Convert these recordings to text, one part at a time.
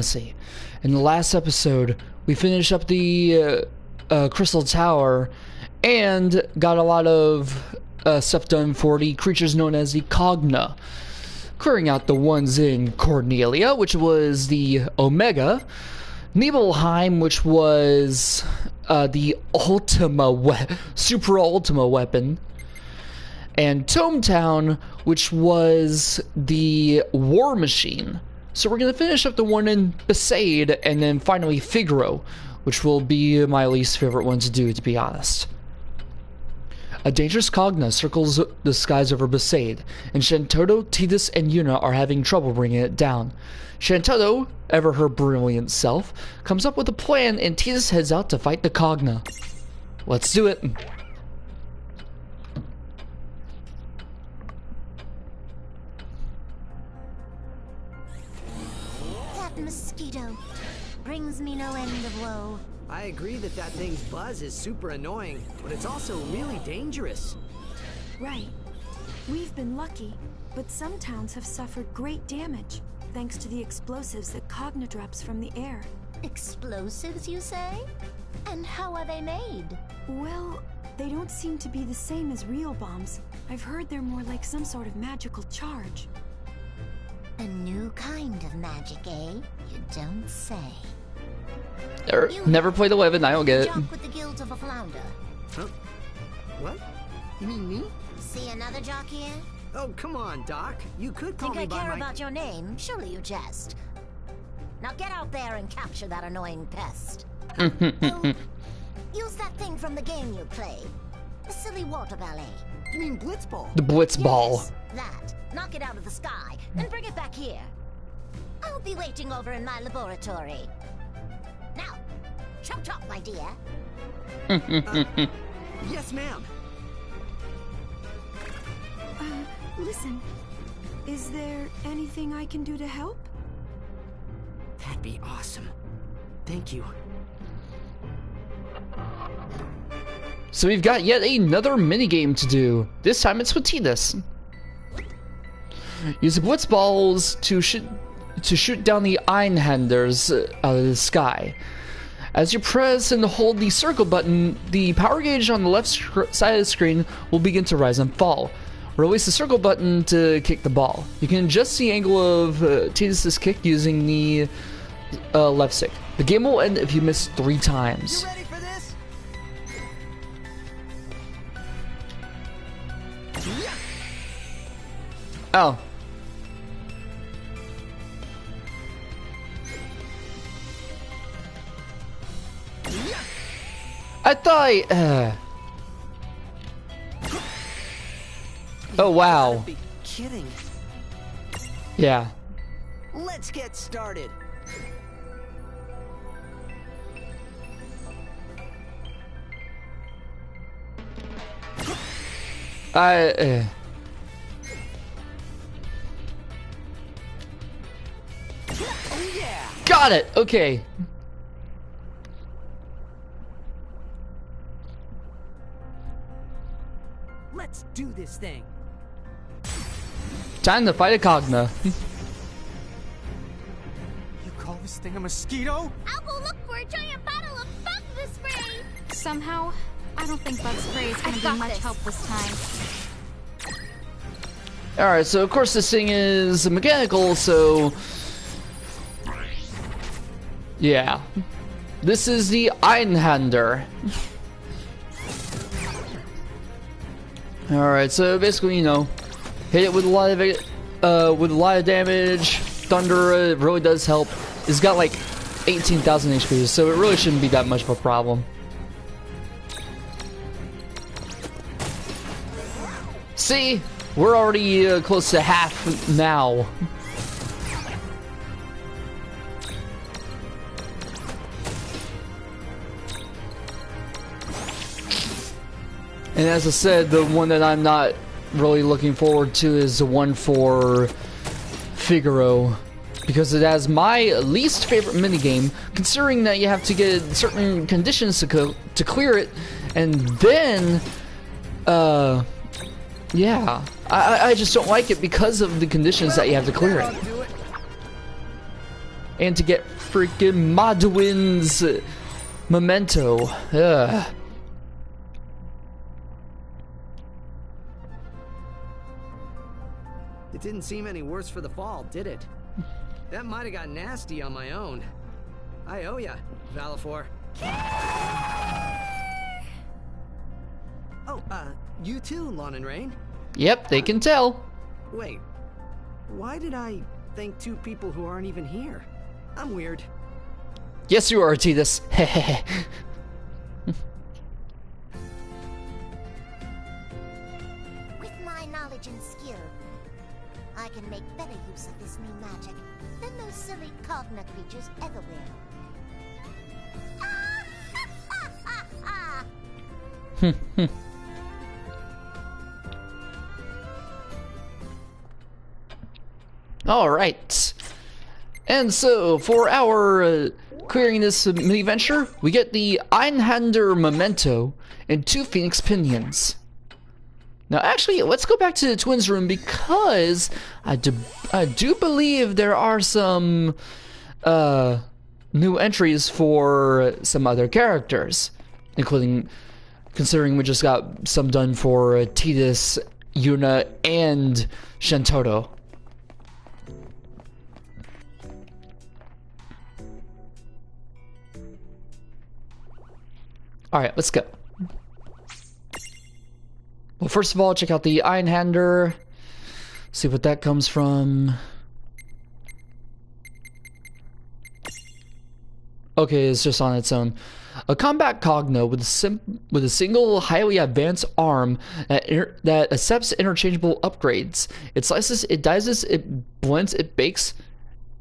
fantasy. In the last episode, we finished up the Crystal Tower and got a lot of stuff done for the creatures known as the Cogna. Clearing out the ones in Cornelia, which was the Omega, Nibelheim, which was the Super Ultima weapon, and Tometown, which was the War Machine. So we're gonna finish up the one in Besaid, and then finally Figaro, which will be my least favorite one to do, to be honest. A dangerous Cogna circles the skies over Besaid, and Shantoto, Tidus, and Yuna are having trouble bringing it down. Shantoto, ever her brilliant self, comes up with a plan, and Tidus heads out to fight the Cogna. Let's do it. That mosquito brings me no end of woe. I agree that thing's buzz is super annoying, but it's also really dangerous. Right. We've been lucky, but some towns have suffered great damage, thanks to the explosives that Cogna drops from the air. Explosives, you say? And how are they made? Well, they don't seem to be the same as real bombs. I've heard they're more like some sort of magical charge. A new kind of magic, eh? You don't say. Never played 11, I don't get it. Jock with the guilt of a flounder. Huh? What? You mean me? See another jock here? Oh, come on, Doc. You could call Think me I by care my... about your name? Surely you jest. Now get out there and capture that annoying pest. Oh, use that thing from the game you play. The silly water ballet. You mean Blitzball? The Blitzball. Yes, that. Knock it out of the sky, then bring it back here. I'll be waiting over in my laboratory. Now, chop chop, my dear. Yes, ma'am. Listen. Is there anything I can do to help? That'd be awesome. Thank you. So we've got yet another minigame to do. This time it's with Tidus. Use the Blitzballs to shoot down the Einhanders out of the sky. As you press and hold the circle button, the power gauge on the left side of the screen will begin to rise and fall. Release the circle button to kick the ball. You can adjust the angle of Tidus' kick using the left stick. The game will end if you miss 3 times. You ready for this? Oh. I thought Oh wow. Be kidding. Yeah. Let's get started. Oh yeah. got it. Okay. Let's do this thing. Time to fight a Cogna. You call this thing a mosquito? I'll go look for a giant bottle of bug spray. Somehow, I don't think bug spray is going to be much help this time. Alright, so of course this thing is mechanical, so... yeah. This is the Einhander. Alright, so basically, you know, hit it with a lot of damage. Thunder, it really does help. It's got like 18,000 HP, so it really shouldn't be that much of a problem. See? We're already close to half now. And as I said, the one that I'm not really looking forward to is the one for Figaro, because it has my least favorite minigame, considering that you have to get certain conditions to clear it, and then, yeah, I just don't like it because of the conditions that you have to clear it. and to get freaking Maduin's memento. Ugh. It didn't seem any worse for the fall, did it? That might have got nasty on my own. I owe ya, Valifor. Oh, you too, Lon and Rain? Yep, they can tell. Wait, why did I thank two people who aren't even here? I'm weird. Yes, you are, Tidus. With my knowledge and skill, I can make better use of this new magic than those silly Cogna creatures ever will. All right. And so, for our clearing this mini venture, we get the Einhander memento and 2 Phoenix pinions. Now, actually, let's go back to the twins' room because I do believe there are some new entries for some other characters, including, considering we just got some done for Tidus, Yuna, and Shantotto. Alright, let's go. Well, first of all, check out the Einhander. See what that comes from. Okay, it's just on its own. A combat Cogna with a single highly advanced arm that accepts interchangeable upgrades. It slices, it dices, it blends, it bakes.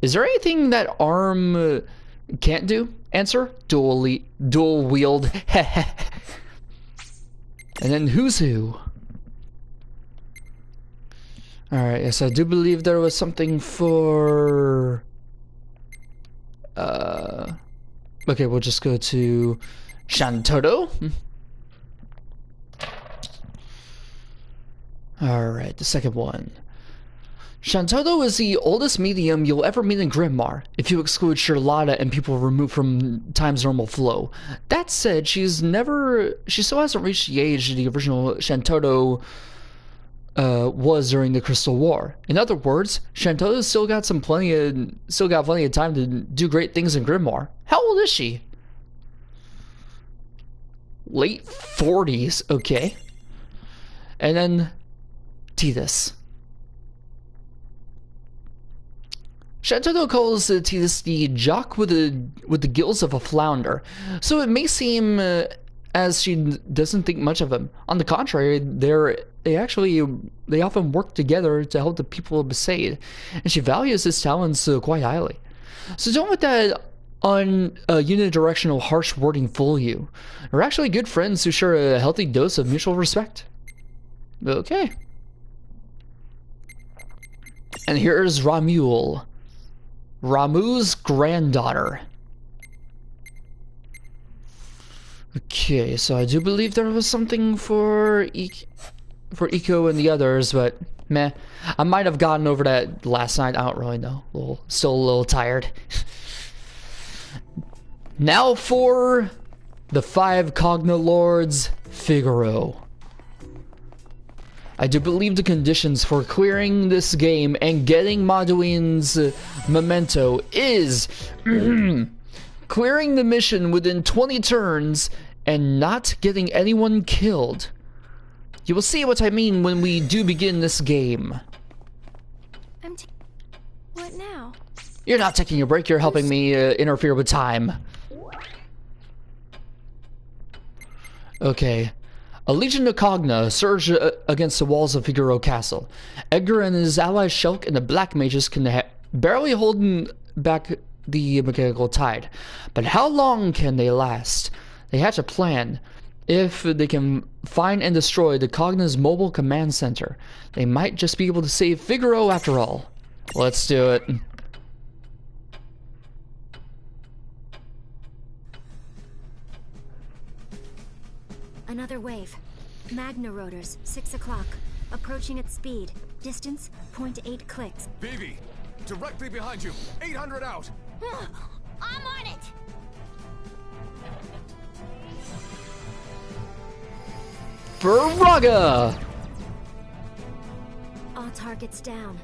Is there anything that arm can't do? Answer: dual wield. And then who's who? Alright, yes, I do believe there was something for... Okay, we'll just go to Shantotto. Alright, the second one. Shantotto is the oldest medium you'll ever meet in Grimmar, if you exclude Charlotta and people removed from time's normal flow. That said, she still hasn't reached the age the original Shantotto was during the Crystal War. In other words, Shantotto's still got plenty of time to do great things in Grimmar. How old is she? Late 40s, okay. And then Tidus. Shantotto calls Tidus the jock with the gills of a flounder, so it may seem as she doesn't think much of him. On the contrary, they often work together to help the people of Besaid, and she values his talents quite highly. So don't let that unidirectional harsh wording fool you. We're actually good friends who share a healthy dose of mutual respect. Okay. And here's Ramul. Ramu's granddaughter. Okay, so I do believe there was something for Eco and the others, but meh. I might have gotten over that last night. I don't really know. Still a little tired. Now for the 5 Cogna Lords, Figaro. I do believe the conditions for clearing this game and getting Maduin's memento is clearing the mission within 20 turns and not getting anyone killed. You will see what I mean when we do begin this game. What now? You're not taking a break, you're helping me interfere with time. Okay. A legion of Cogna surge against the walls of Figaro Castle. Edgar and his allies Shulk and the Black Mages can barely hold back the mechanical tide. But how long can they last? They hatch a plan. If they can find and destroy the Cogna's mobile command center, they might just be able to save Figaro after all. Let's do it. Another wave. Magna rotors, 6 o'clock. Approaching at speed. Distance, 0.8 clicks. Vivi, directly behind you. 800 out. I'm on it! Braga! All targets down.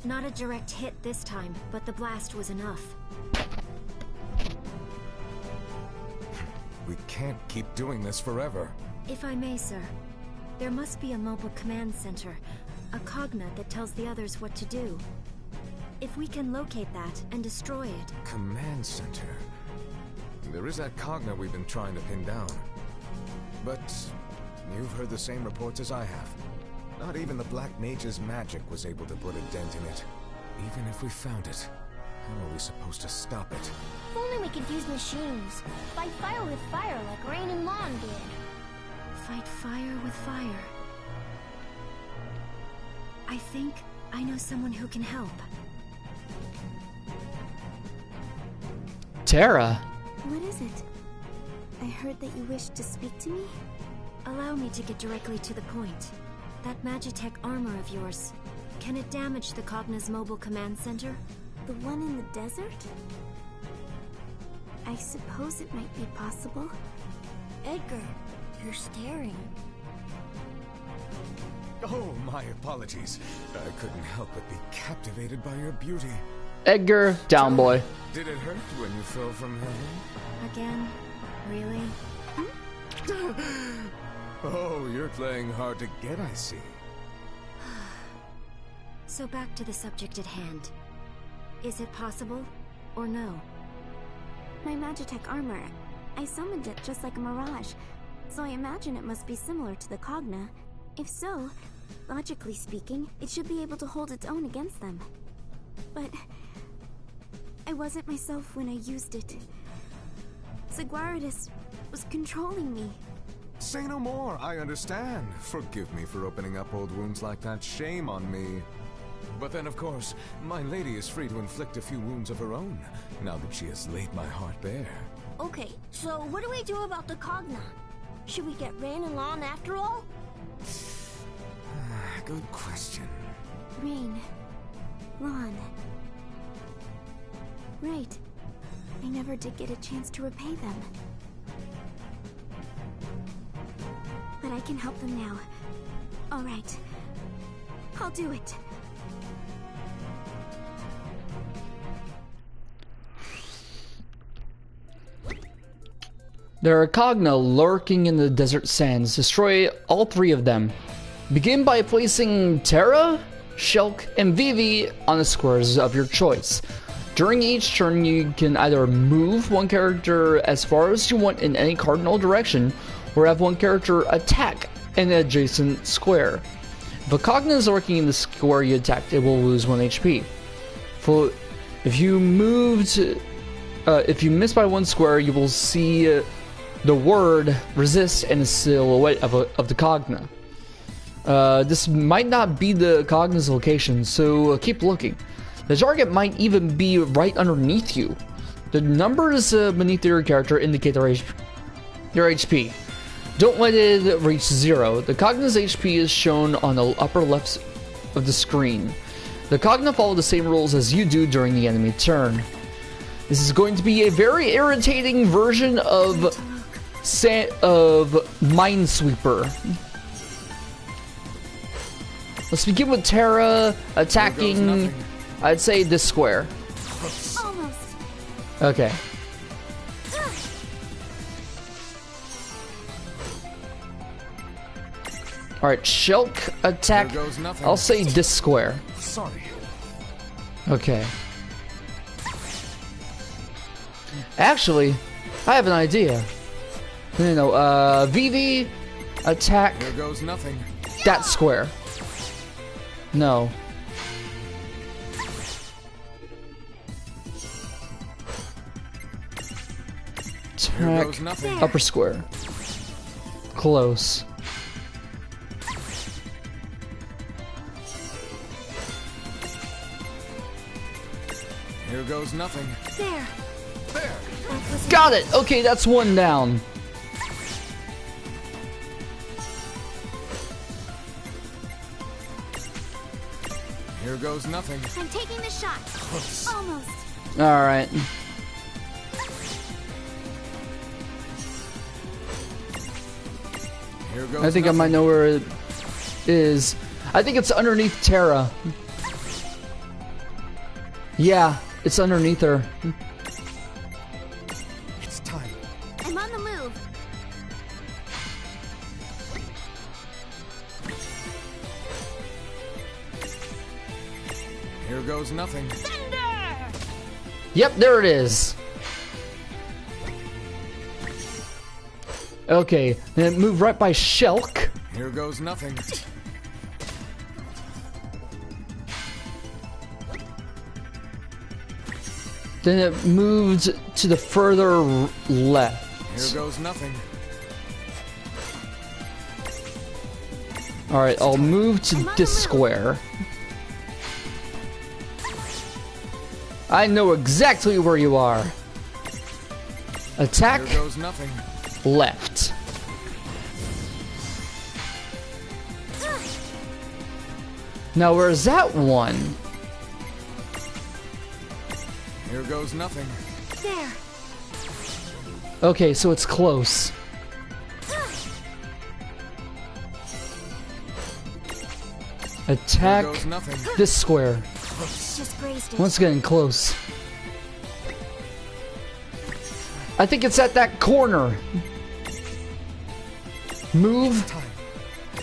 Not a direct hit this time, but the blast was enough. We can't keep doing this forever. If I may, sir. There must be a mobile command center, a Cogna that tells the others what to do. If we can locate that and destroy it... Command center. There is that Cogna we've been trying to pin down. But you've heard the same reports as I have. Not even the Black Mage's magic was able to put a dent in it. Even if we found it, how are we supposed to stop it? If only we could use machines. Fight fire with fire like Rain and Lawn did. Fight fire with fire. I think I know someone who can help. Terra. What is it? I heard that you wished to speak to me? Allow me to get directly to the point. That Magitech armor of yours, can it damage the Cogna's mobile command center? The one in the desert? I suppose it might be possible. Edgar, you're staring. Oh, my apologies. I couldn't help but be captivated by your beauty. Edgar, down boy. Did it hurt when you fell from heaven? Again? Really? Oh, you're playing hard to get, I see. So back to the subject at hand. Is it possible, or no? My Magitech armor. I summoned it just like a mirage, so I imagine it must be similar to the Cogna. If so, logically speaking, it should be able to hold its own against them. But I wasn't myself when I used it. Seguridis was controlling me. Say no more, I understand. Forgive me for opening up old wounds like that. Shame on me. But then, of course, my lady is free to inflict a few wounds of her own, now that she has laid my heart bare. Okay, so what do we do about the Cogna? Should we get Rain and Lawn after all? Good question. Rain. Lawn. Right. I never did get a chance to repay them. But I can help them now. Alright. I'll do it. There are Cogna lurking in the desert sands. Destroy all three of them. Begin by placing Terra, Shulk, and Vivi on the squares of your choice. During each turn, you can either move one character as far as you want in any cardinal direction, or have one character attack an adjacent square. If a Cogna is lurking in the square you attacked, it will lose 1 HP. If you miss by one square, you will see the word resist and a silhouette of the Cogna. This might not be the Cogna's location, so keep looking. The target might even be right underneath you. The numbers beneath your character indicate their HP. Don't let it reach 0. The Cogna's HP is shown on the upper left of the screen. The Cogna follow the same rules as you do during the enemy turn. This is going to be a very irritating version of Minesweeper. Let's begin with Terra attacking, I'd say, this square. Almost. Okay. Alright, Shulk attack, I'll say this square. Sorry. Okay. Actually, I have an idea. No, Vivi attack Here goes nothing. that square. No. Attack upper square. Close. Here goes nothing. There! There! Got it! Okay, that's one down. Here goes nothing. I'm taking the shot. Almost. Alright. Here goes I think I nothing. might know where it is. I think it's underneath Terra. Yeah, it's underneath her. It's time. I'm on the move. Here goes nothing. Yep, there it is. Okay, then move right by Shelk. Here goes nothing. Then it moved to the further left. Here goes nothing. Alright, I'll move to this square. I know exactly where you are. Attack Here goes nothing. left. Now where's that one? Here goes nothing. There. Okay, so it's close. Attack Here goes nothing. this square. Just grazed it. Once getting close. I think it's at that corner. Move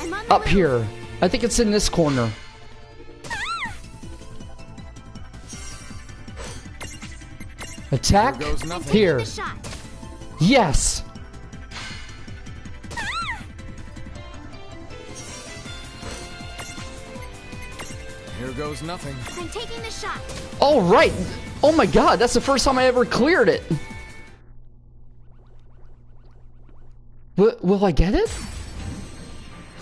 I'm on the up move. here. I think it's in this corner. Attack Here goes nothing. here. The shot. Yes. Here goes nothing. I'm taking the shot. All right. Oh my god, that's the first time I ever cleared it. Will I get it?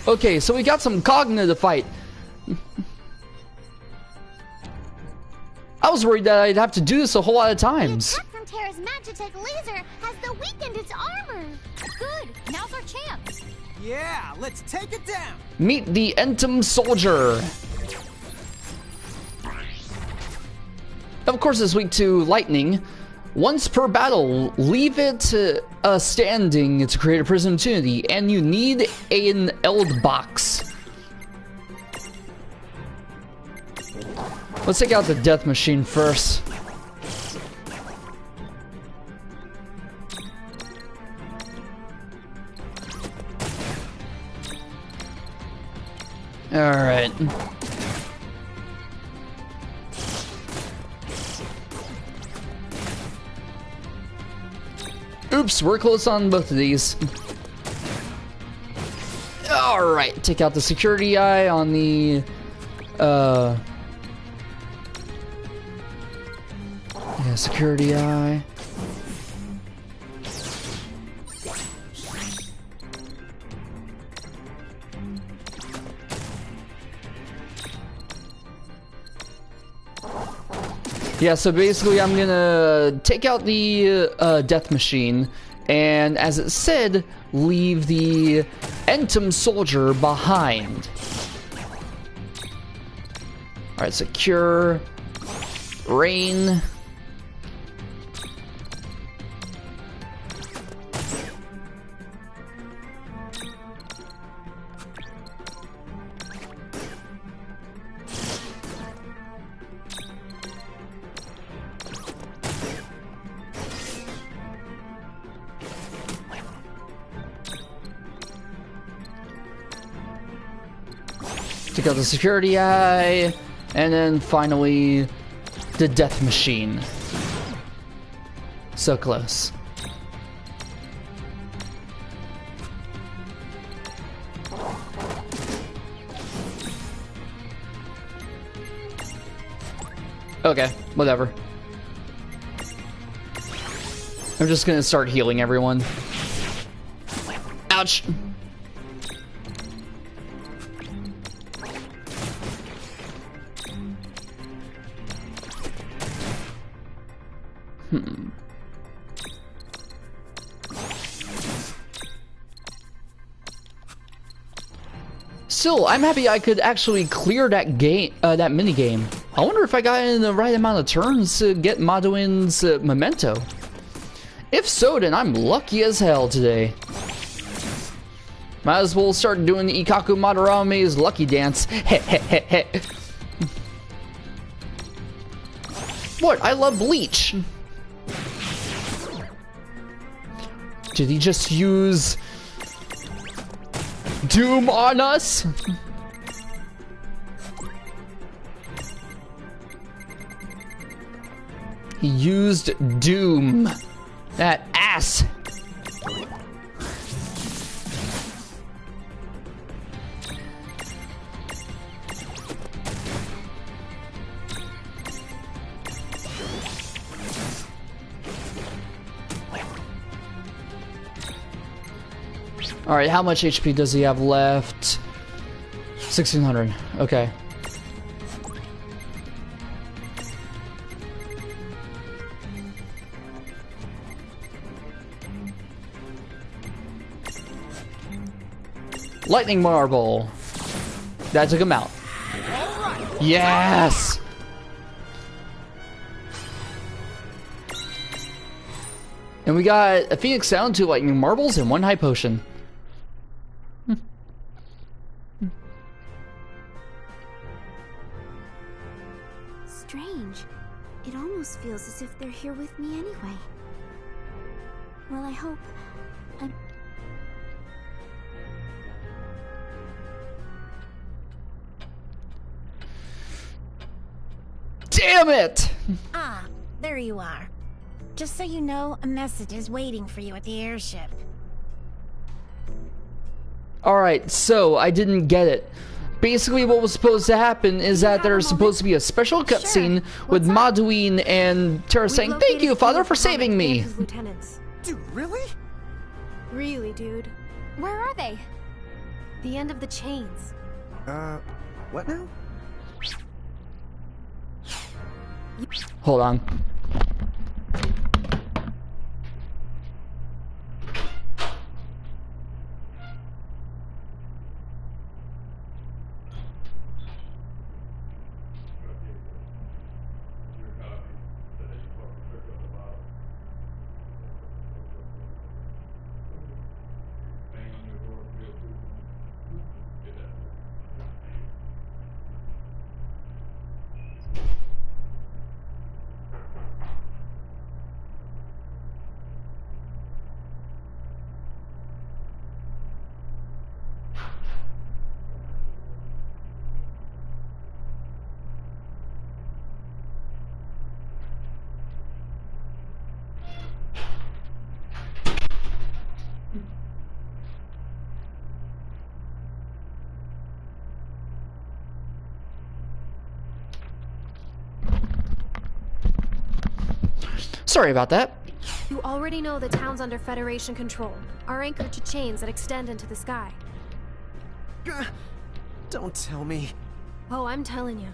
Okay, so we got some Cogna to fight. I was worried that I'd have to do this a whole lot of times. Attack from Terra's Magitech laser has the weakened its armor. Good. Now's our chance. Yeah, let's take it down. Meet the Entom Soldier. Of course, it's weak to lightning. Once per battle, leave it standing to create a prism opportunity, and you need an Eld box. Let's take out the death machine first. All right. Oops, we're close on both of these. Alright, take out the security eye on the yeah, security eye. Yeah, so basically I'm gonna take out the death machine, and as it said, leave the Entom Soldier behind. Alright, secure. Rain. Take out the security eye, and then finally the death machine. So close. Okay, whatever. I'm just gonna start healing everyone. Ouch! Still, I'm happy I could actually clear that game, that mini game. I wonder if I got in the right amount of turns to get Maduin's memento. If so, then I'm lucky as hell today. Might as well start doing Ikaku Madarame's lucky dance. What? I love Bleach. Did he just use Doom on us? He used Doom. That ass. Alright, how much HP does he have left? 1600. Okay. Lightning Marble. That took him out. Yes! And we got a Phoenix down, 2 Lightning Marbles, and 1 High Potion. Strange. It almost feels as if they're here with me anyway. Well, I hope... Damn it! Ah, there you are. Just so you know, a message is waiting for you at the airship. Alright, so I didn't get it. Basically, what was supposed to happen is that there's supposed to be a special cutscene with Maduin and Terra saying, "Thank you, Father, for saving me." Dude, really? Really, dude. Where are they? The end of the chains. What now? Hold on. Sorry about that. You already know the town's under Federation control, are anchored to chains that extend into the sky. Don't tell me. Oh, I'm telling you.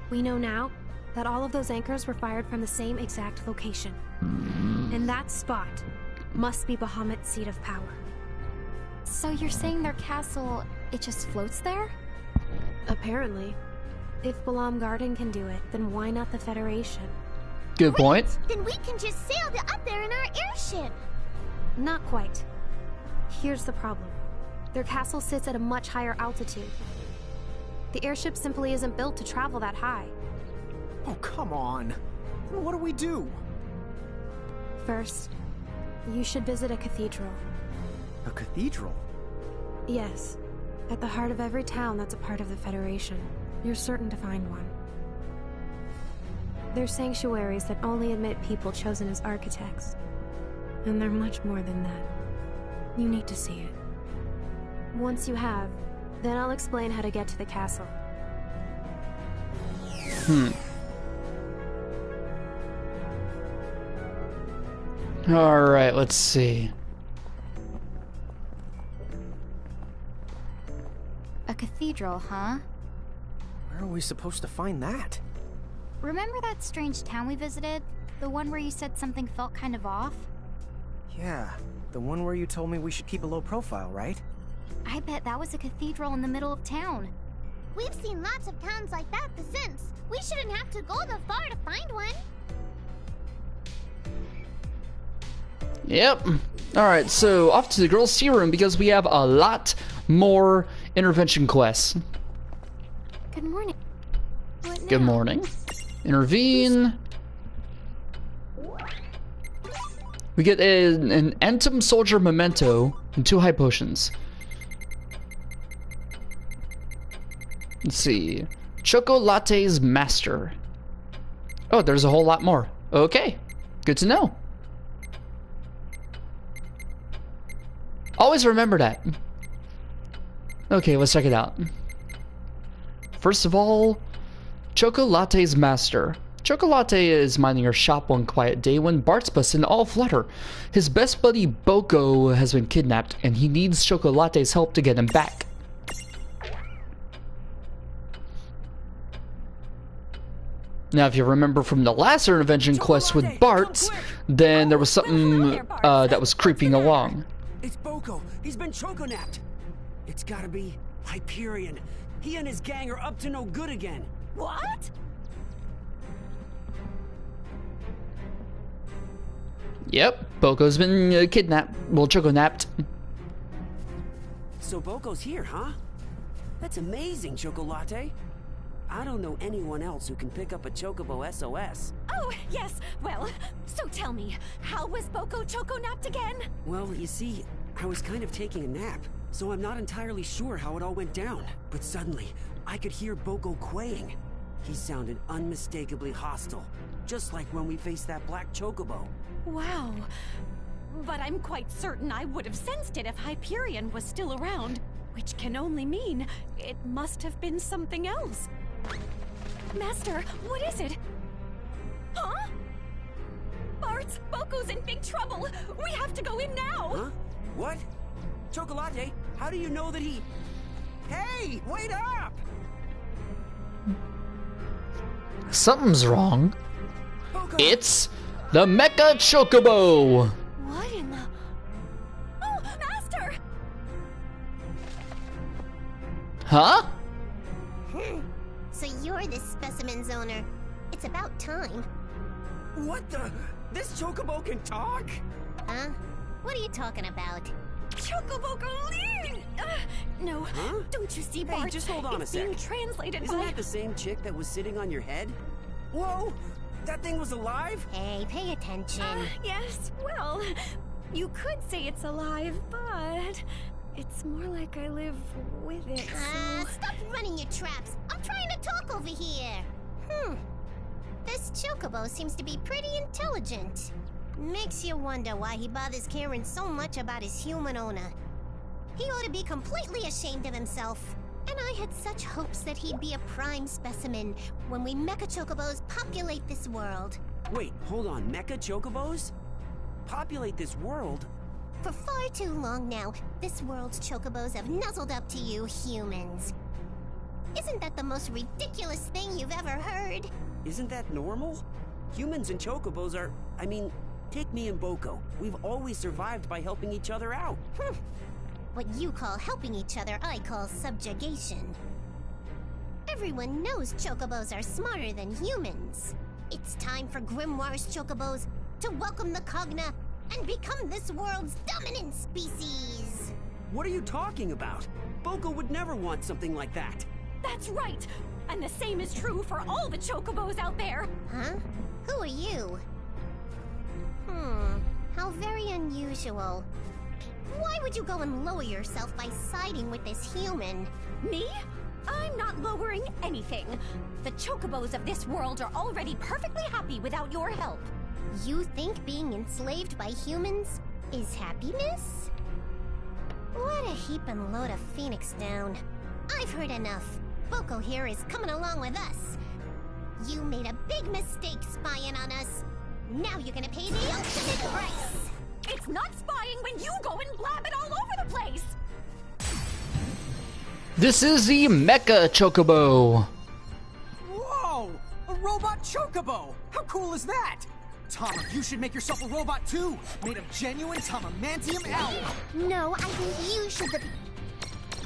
We know now that all of those anchors were fired from the same exact location. And that spot must be Bahamut's seat of power. So you're saying their castle, it just floats there? Apparently. If Balam Garden can do it, then why not the Federation? Good point. Then we can just sail up there in our airship. Not quite. Here's the problem. Their castle sits at a much higher altitude. The airship simply isn't built to travel that high. Oh, come on. What do we do? First, you should visit a cathedral. A cathedral? Yes. At the heart of every town that's a part of the Federation. You're certain to find one. They're sanctuaries that only admit people chosen as architects. And they're much more than that. You need to see it. Once you have, then I'll explain how to get to the castle. Alright, let's see. A cathedral, huh? Where are we supposed to find that? Remember that strange town we visited? The one where you said something felt kind of off? Yeah, the one where you told me we should keep a low profile, right? I bet that was a cathedral in the middle of town. We've seen lots of towns like that The Sims. We shouldn't have to go that far to find one. Yep. Alright, so off to the girls' tea room because we have a lot more intervention quests. Good morning. Good morning. Intervene. We get an Entom Soldier Memento and 2 high potions. Let's see. Choco Latte's Master. Oh, there's a whole lot more. Okay. Good to know. Always remember that. Okay, let's check it out. First of all, Choco Latte's Master. Choco Latte is minding her shop one quiet day when Bart's busted in all flutter. His best buddy Boko has been kidnapped and he needs Choco Latte's help to get him back. Now, if you remember from the last intervention quest with Bart, then there was something that was creeping along. It's Boko. He's been choco-napped. It's gotta be Hyperion. He and his gang are up to no good again. What? Yep, Boko's been kidnapped. Well, choco-napped. So Boko's here, huh? That's amazing, Choco Latte. I don't know anyone else who can pick up a Chocobo SOS. Oh, yes. Well, so tell me, how was Boko choco-napped again? Well, you see, I was kind of taking a nap, so I'm not entirely sure how it all went down. But suddenly, I could hear Boko kwaying. He sounded unmistakably hostile, just like when we faced that black Chocobo. Wow. But I'm quite certain I would have sensed it if Hyperion was still around, which can only mean it must have been something else. Master, what is it? Huh? Bart, Boko's in big trouble. We have to go in now. Huh? What? Chocolate, how do you know that he... Hey, wait up! Something's wrong. Boko. It's the Mecha Chocobo! What in the... Oh, Master! Huh? So you're this specimen's owner. It's about time. What the... This Chocobo can talk? Huh? What are you talking about? Chocobo Golin! No, Huh? don't you see, Hey, Bart? just hold on a sec. It's being translated Isn't by... that the same chick that was sitting on your head? Whoa! That thing was alive? Hey, pay attention. Yes, well, you could say it's alive, but... It's more like I live with it, so... Stop running your traps! I'm trying to talk over here! This Chocobo seems to be pretty intelligent. Makes you wonder why he bothers caring so much about his human owner. He ought to be completely ashamed of himself. And I had such hopes that he'd be a prime specimen when we Mecha Chocobos populate this world. Wait, hold on. Mecha Chocobos? Populate this world? For far too long now, this world's Chocobos have nuzzled up to you humans. Isn't that the most ridiculous thing you've ever heard? Isn't that normal? Humans and Chocobos are... I mean, take me and Boko. We've always survived by helping each other out. What you call helping each other, I call subjugation. Everyone knows Chocobos are smarter than humans. It's time for Grimoire's Chocobos to welcome the Cogna and become this world's dominant species. What are you talking about? Boko would never want something like that. That's right! And the same is true for all the Chocobos out there! Huh? Who are you? How very unusual. Why would you go and lower yourself by siding with this human? Me? I'm not lowering anything. The Chocobos of this world are already perfectly happy without your help. You think being enslaved by humans is happiness? What a heaping load of Phoenix down. I've heard enough. Boko here is coming along with us. You made a big mistake spying on us. Now you're gonna pay the ultimate price. It's not spying when you go and blab it all over the place. This is the Mecha Chocobo. Whoa! A robot Chocobo! How cool is that? Tama, you should make yourself a robot too! Made of genuine Tamamantium alloy! No, I think you should...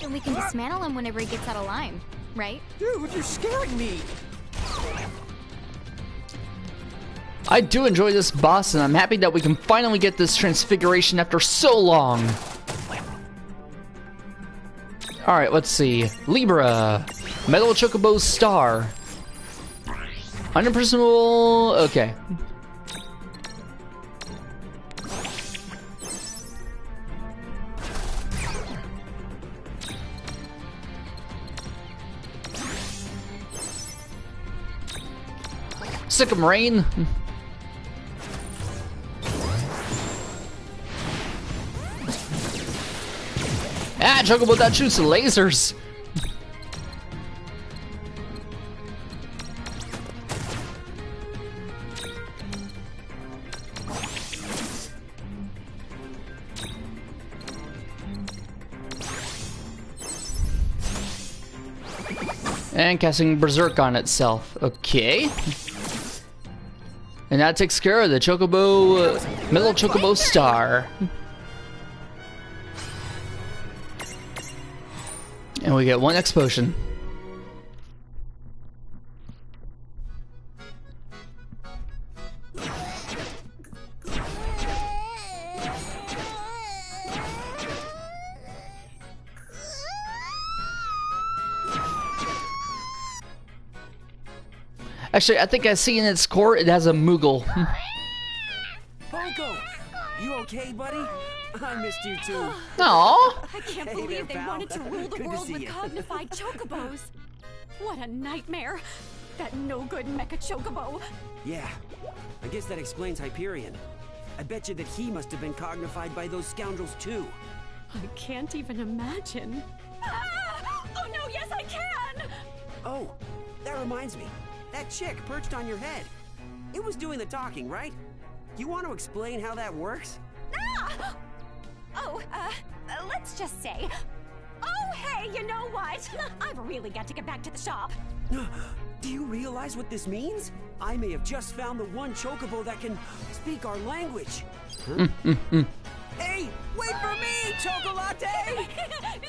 And we can dismantle him whenever he gets out of line. right? Dude, you're scaring me. I do enjoy this boss, and I'm happy that we can finally get this transfiguration after so long. Alright, let's see. Libra. Metal Chocobo Star. Unimpersonable. Okay. Sick'em Rain. Ah, Chocobo that shoots lasers. And casting Berserk on itself. Okay. And that takes care of the Chocobo, Metal Chocobo Star. And we get one X potion. Actually, I think I see in its core it has a Moogle. Bongo! You okay, buddy? I missed you too. Aww. I can't Hey believe there, they pal. wanted to rule the Good to world see with you. cognified chocobos. What a nightmare. That no-good mecha chocobo. Yeah, I guess that explains Hyperion. I bet you that he must have been cognified by those scoundrels too. I can't even imagine. Ah! Oh no, yes I can! Oh, that reminds me. That chick perched on your head. It was doing the talking, right? You want to explain how that works? Ah! Oh, let's just say... Oh, hey, you know what? I've really got to get back to the shop. Do you realize what this means? I may have just found the one chocobo that can speak our language. Huh? Hey, wait for me, Chocolate!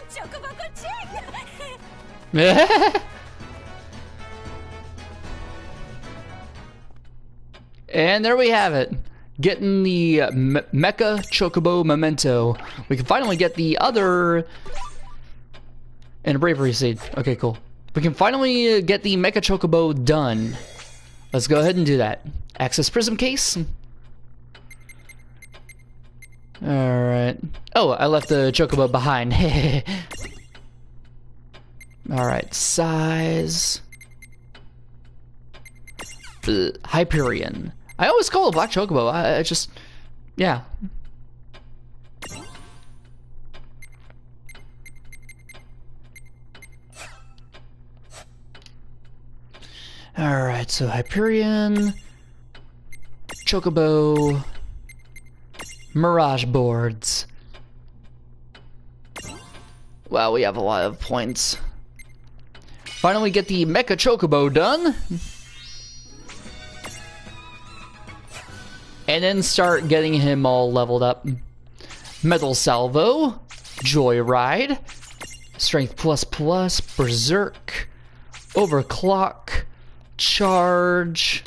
Chocobo Ching! And there we have it. Getting the Mecha Chocobo Memento. We can finally get the other... And a Bravery Seed. Okay, cool. We can finally get the Mecha Chocobo done. Let's go ahead and do that. Access Prism Case. Alright. Oh, I left the Chocobo behind. Alright, size. Hyperion. I always call it Black Chocobo. I just... Yeah. Alright, so Hyperion, Chocobo, Mirage boards. Wow, we have a lot of points. Finally get the Mecha Chocobo done. And then start getting him all leveled up. Metal Salvo, Joyride, Strength Plus Plus, Berserk, Overclock, Charge,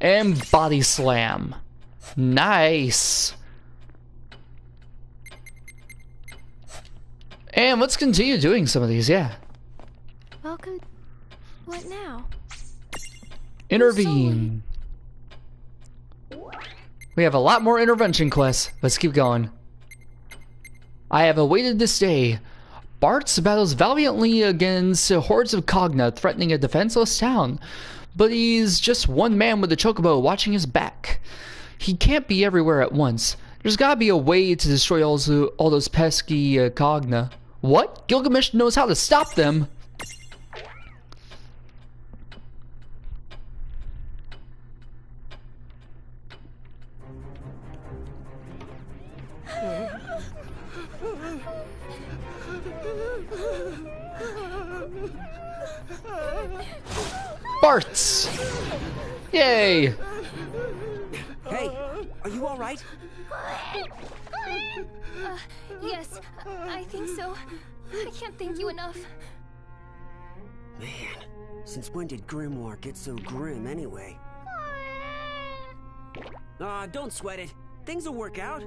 and Body Slam. Nice. And let's continue doing some of these, yeah. Welcome. What now? Intervene. We have a lot more intervention quests. Let's keep going. I have awaited this day. Bartz battles valiantly against hordes of Cogna threatening a defenseless town, but he's just one man with a chocobo watching his back. He can't be everywhere at once. There's gotta be a way to destroy all those pesky Cogna. What? Gilgamesh knows how to stop them. Bartz! Yay! Hey, are you all right? Yes, I think so. I can't thank you enough. Man, since when did Grimoire get so grim anyway? Don't sweat it. Things will work out.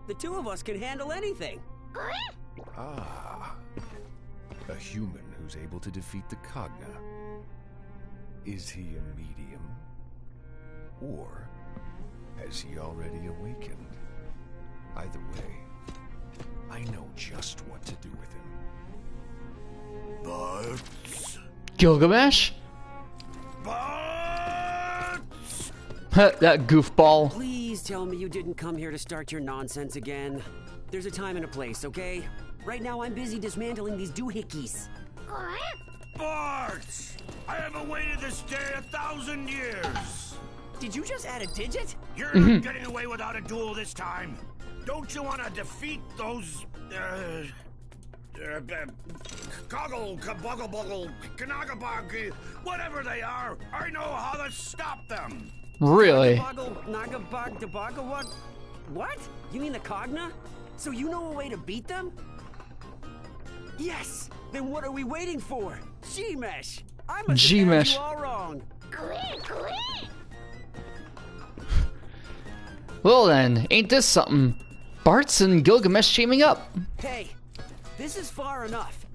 The two of us can handle anything. Ah, a human who's able to defeat the Cogna. Is he a medium? Or has he already awakened? Either way, I know just what to do with him. But... Gilgamesh? That goofball. Please tell me you didn't come here to start your nonsense again. There's a time and a place, okay? Right now I'm busy dismantling these doohickeys. Bart! I have awaited this day 1,000 years! Did you just add a digit? You're not getting away without a duel this time. Don't you want to defeat those, Coggle, Kabuggle, Kanagabog, whatever they are? I know how to stop them! Really? What? You mean the Cogna? So you know a way to beat them? Yes! Then what are we waiting for? G-Mesh! I must have had you all wrong. Well then, ain't this something? Bart's and Gilgamesh teaming up. Hey, this is far enough.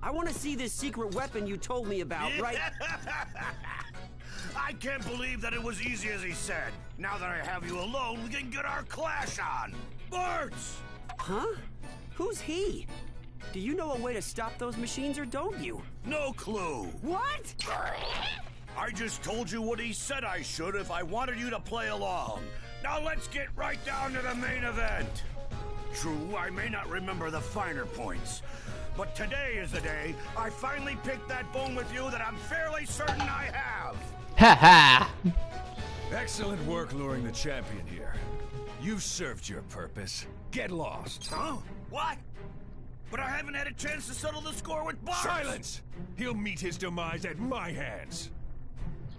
I want to see this secret weapon you told me about, right? I can't believe that it was easy as he said. Now that I have you alone, we can get our clash on. Bart! Huh? Who's he? Do you know a way to stop those machines or don't you? No clue. What? I just told you what he said I should if I wanted you to play along. Now let's get right down to the main event. True, I may not remember the finer points, but today is the day I finally picked that bone with you that I'm fairly certain I have. Ha ha! Excellent work luring the champion here. You've served your purpose. Get lost. Huh? What? But I haven't had a chance to settle the score with Bart. Silence! He'll meet his demise at my hands.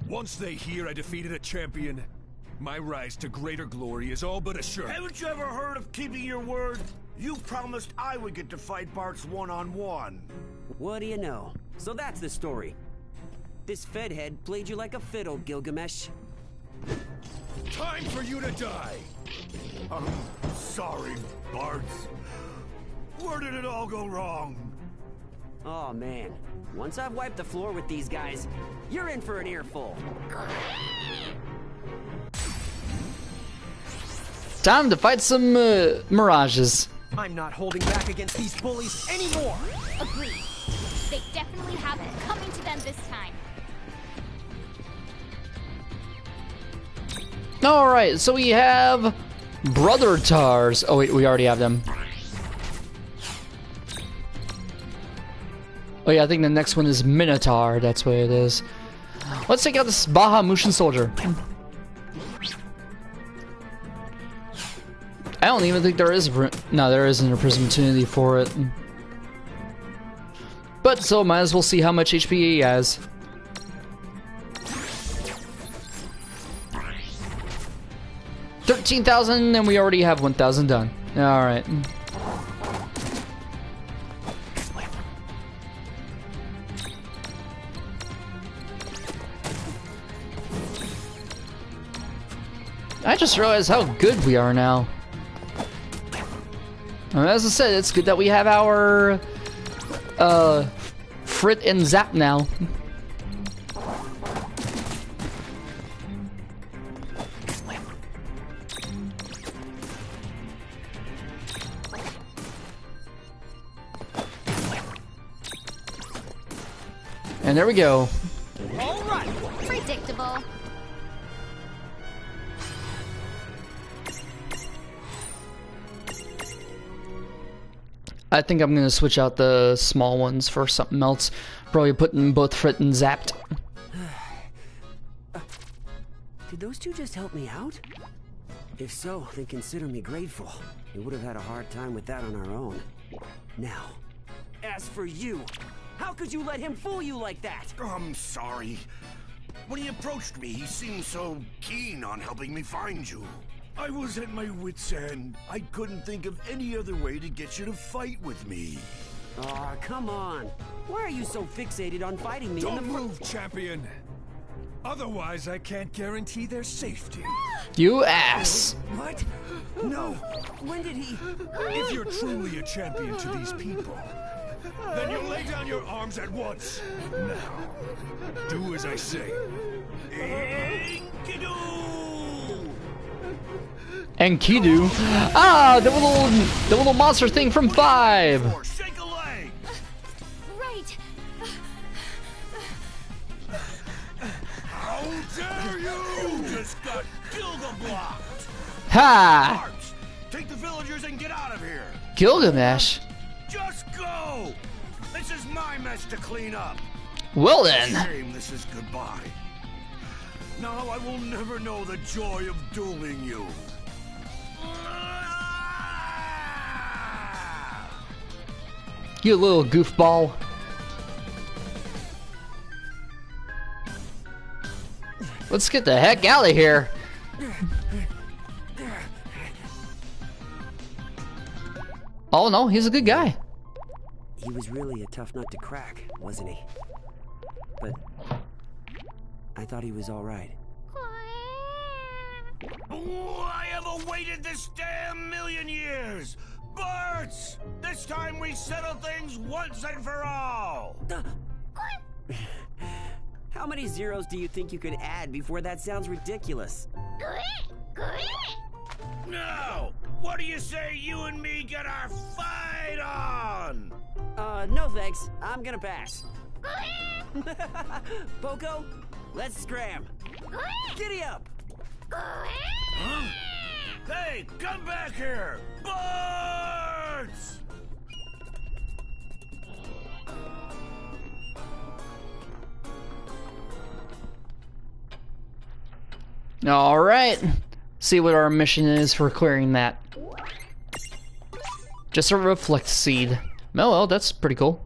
Once they hear I defeated a champion, my rise to greater glory is all but assured. Haven't you ever heard of keeping your word? You promised I would get to fight Bart's one-on-one. What do you know? So that's the story. This Fed head played you like a fiddle, Gilgamesh. Time for you to die! I'm sorry, Bart. Where did it all go wrong? Oh man, once I've wiped the floor with these guys, you're in for an earful. Time to fight some mirages. I'm not holding back against these bullies anymore. Agreed. They definitely have it coming to them this time. Alright, so we have Brother Tars. Oh wait, we already have them. Oh yeah, I think the next one is Minotaur. That's what it is. Let's take out this Baha Mushin soldier. I don't even think there is there isn't a opportunity for it. But so might as well see how much HP he has. $13,000, and we already have 1,000 done. All right. I just realized how good we are now. As I said, it's good that we have our Frit and Zap now. And there we go. All right. Predictable. I think I'm gonna switch out the small ones for something else. Probably putting both Frit and Zapped. Did those two just help me out? If so, then consider me grateful. We would have had a hard time with that on our own. Now, as for you, how could you let him fool you like that? I'm sorry. When he approached me, he seemed so keen on helping me find you. I was at my wit's end. I couldn't think of any other way to get you to fight with me. Aw, come on. Why are you so fixated on fighting me? Don't move, champion. Otherwise, I can't guarantee their safety. You ass. What? No. When did he? If you're truly a champion to these people, then you lay down your arms at once. Now, do as I say. Enkidu. Ah, the little monster thing from 5. Shake a leg. Right. How dare you! You just got Gilda-blocked. Ha! March, take the villagers and get out of here. Gilgamesh. Just go. This is my mess to clean up. Well then. Shame this is goodbye. Now I will never know the joy of dueling you. You little goofball. Let's get the heck out of here. Oh no, he's a good guy. He was really a tough nut to crack, wasn't he? But I thought he was all right. I have awaited this damn million years. Birds! This time we settle things once and for all. How many zeros do you think you could add before that sounds ridiculous? No! What do you say you and me get our fight on? No thanks. I'm gonna pass. Boko, let's scram. Giddy up! Huh? Hey, come back here! Birds! Alright. See what our mission is for clearing that. Just a reflect seed. Oh well, that's pretty cool.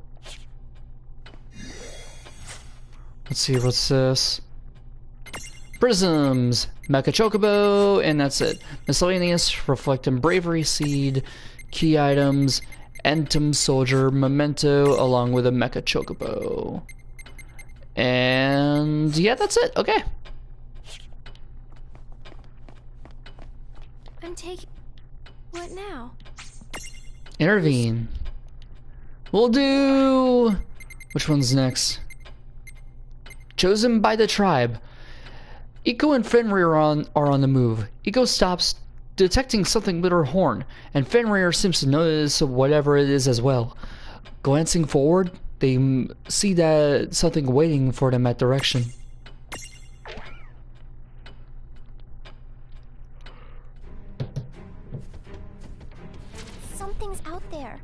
Let's see, what's this? Prisms, Mecha Chocobo, and that's it. Miscellaneous, Reflect and Bravery Seed, Key Items, Entom Soldier, Memento, along with a Mecha Chocobo. And yeah, that's it. Okay. I'm taking... What now? Intervene. We'll do... Which one's next? Chosen by the tribe. Eiko and Fenrir are on the move. Eiko stops, detecting something with her horn, and Fenrir seems to notice whatever it is as well. Glancing forward, they see that something waiting for them at direction. Something's out there.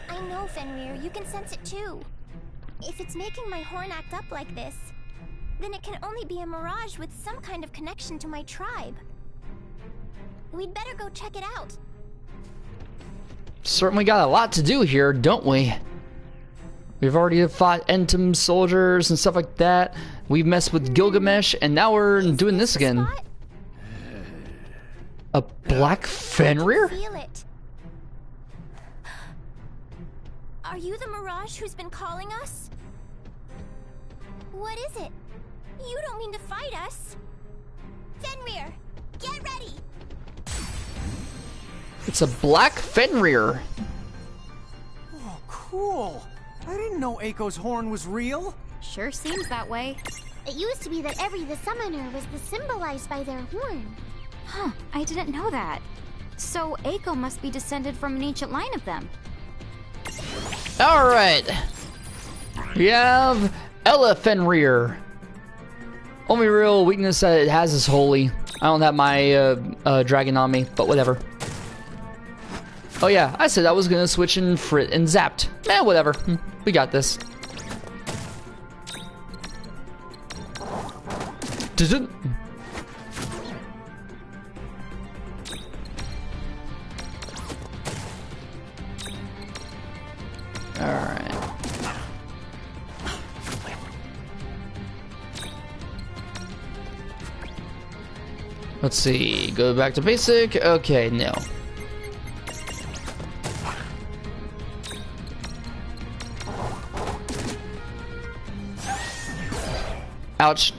I know, Fenrir. You can sense it too. If it's making my horn act up like this, then it can only be a mirage with some kind of connection to my tribe. We'd better go check it out. Certainly got a lot to do here, don't we? We've already fought Entom soldiers and stuff like that. We've messed with Gilgamesh, and now we're doing this again. A black Fenrir? Feel it. Are you the mirage who's been calling us? What is it? You don't mean to fight us. Fenrir, get ready. It's a black Fenrir. Oh, cool. I didn't know Eiko's horn was real. Sure seems that way. It used to be that every the summoner was symbolized by their horn. Huh, I didn't know that. So Eiko must be descended from an ancient line of them. Alright. We have Ella Fenrir. Only real weakness that it has is holy. I don't have my dragon on me, but whatever. Oh yeah, I said I was gonna switch in Frit and Zapped. Whatever. We got this. Alright. Let's see. Go back to basic. Okay, no. Ouch.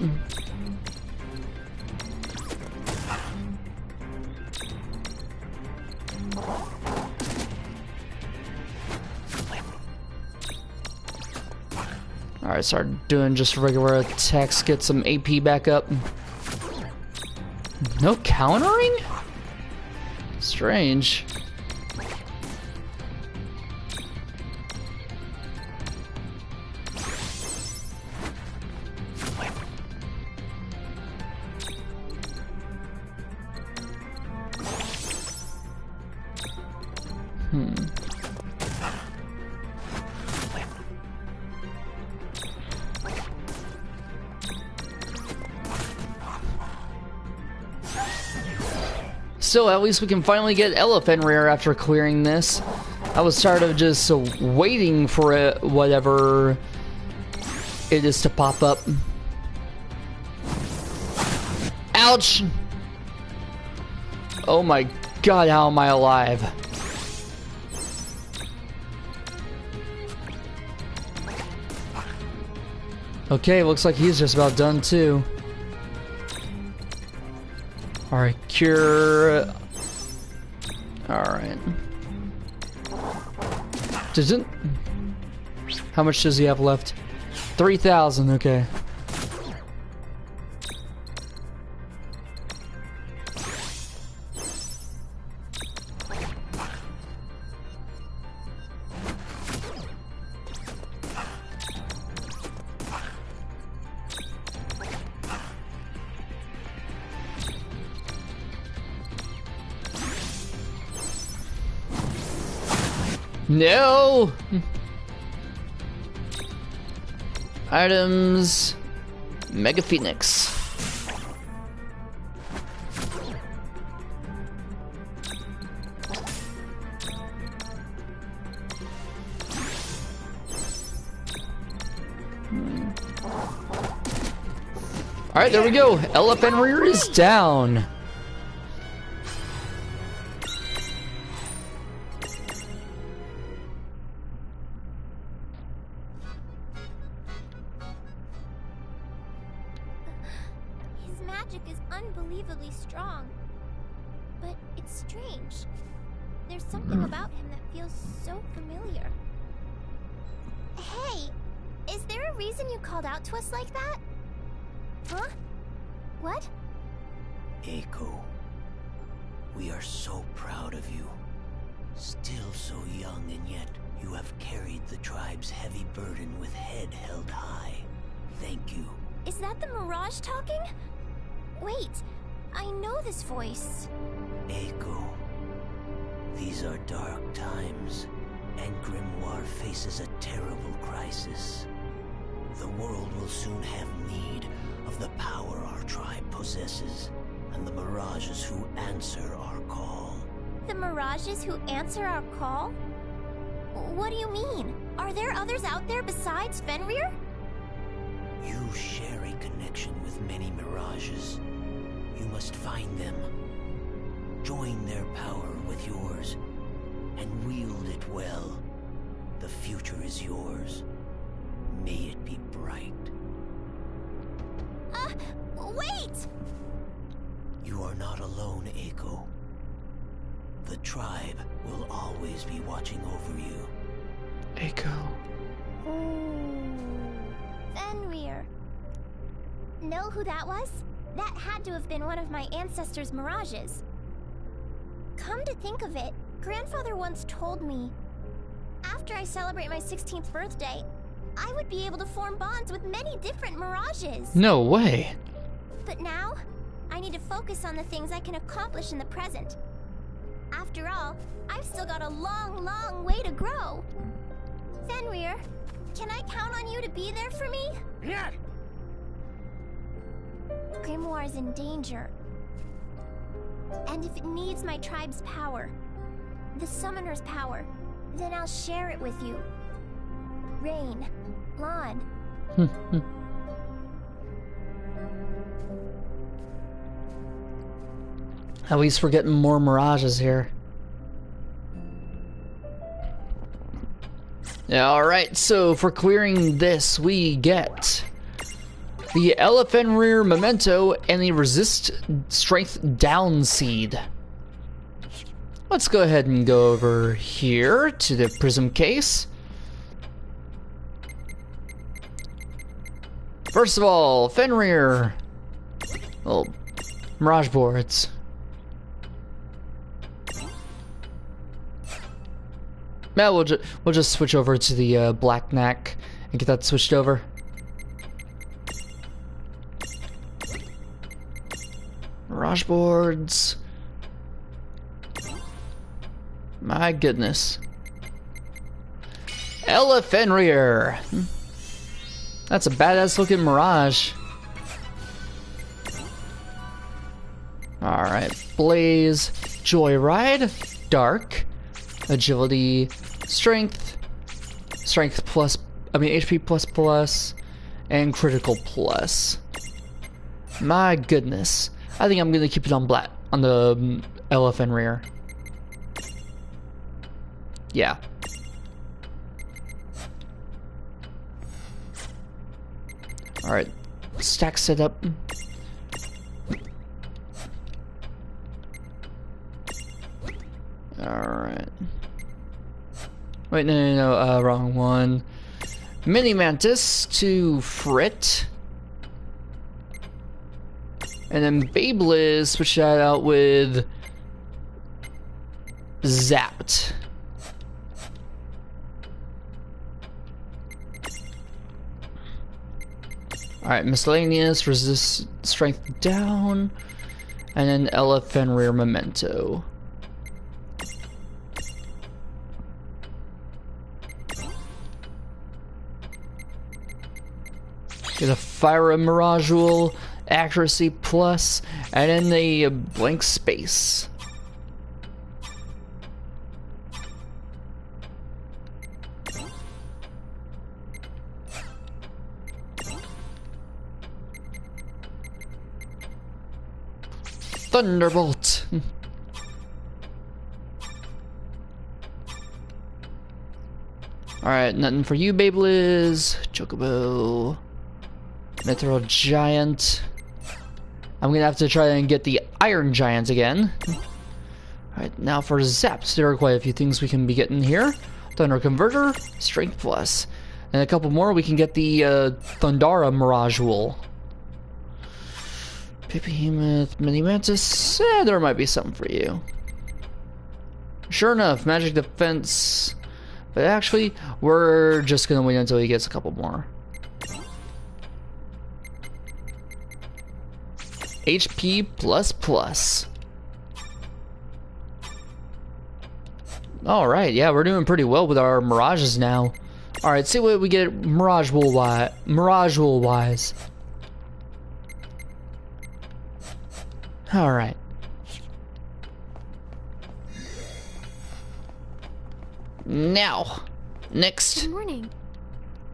Alright, start doing just regular attacks, get some AP back up. No countering? Strange. So at least we can finally get Elephant Rear after clearing this. I was tired of just waiting for it, whatever it is to pop up. Ouch! Oh my god, how am I alive? Okay, looks like he's just about done too. Alright, cure. Alright. Doesn't. How much does he have left? 3,000, okay. No! Items. Mega Phoenix. Alright, there we go. Elephant Rear is down. And the Barrages who answer our call. The Barrages who answer our call? What do you mean? Are there others out there besides Fenrir? You share a connection with many Mirages. You must find them. Join their power with yours, and wield it well. The future is yours. May it be bright. Wait! You are not alone, Eiko. The tribe will always be watching over you. Eiko. Fenrir. Know who that was? That had to have been one of my ancestors' Mirages. Come to think of it, Grandfather once told me, after I celebrate my 16th birthday, I would be able to form bonds with many different Mirages. No way. But now, I need to focus on the things I can accomplish in the present. After all, I've still got a long, long way to grow. Fenrir, can I count on you to be there for me? Yeah. Grimoire's in danger. And if it needs my tribe's power, the summoner's power, then I'll share it with you. Rain, Lon. At least we're getting more mirages here. Yeah, alright, so for clearing this, we get the Elephant Rear Memento and the Resist Strength Down Seed. Let's go ahead and go over here to the Prism case. First of all, Fenrir. Little Mirage boards. Yeah, we'll just switch over to the Black Knack and get that switched over. Mirage boards. My goodness. Elephant Rear. That's a badass looking Mirage. Alright, Blaze, Joyride, Dark, Agility, Strength, HP plus, and Critical plus. My goodness. I think I'm gonna keep it on black, on the Elephant Rear. Yeah. Alright, stack setup. Alright. Wait, no, wrong one. Mini Mantis to Frit. And then Beyblade, switch that out with Zapped. Alright, Miscellaneous, Resist Strength Down, and then Elephant Rear Memento. Get a Fire Mirage Rule, Accuracy Plus, and then the Blank Space. Thunderbolt. Alright, nothing for you, Beyblade. Chocobo. Meteor Giant. I'm gonna have to try and get the Iron Giant again. Alright, now for Zaps. There are quite a few things we can be getting here. Thunder Converter, Strength Plus. And a couple more, we can get the Thundara Mirage Wool. Behemoth, Mini Mantis, there might be something for you. Sure enough, Magic Defense. But actually, we're just gonna wait until he gets a couple more. HP plus. Alright, yeah, we're doing pretty well with our Mirages now. Alright, see what we get Mirage Wool wise. Alright. Now, next. Good morning.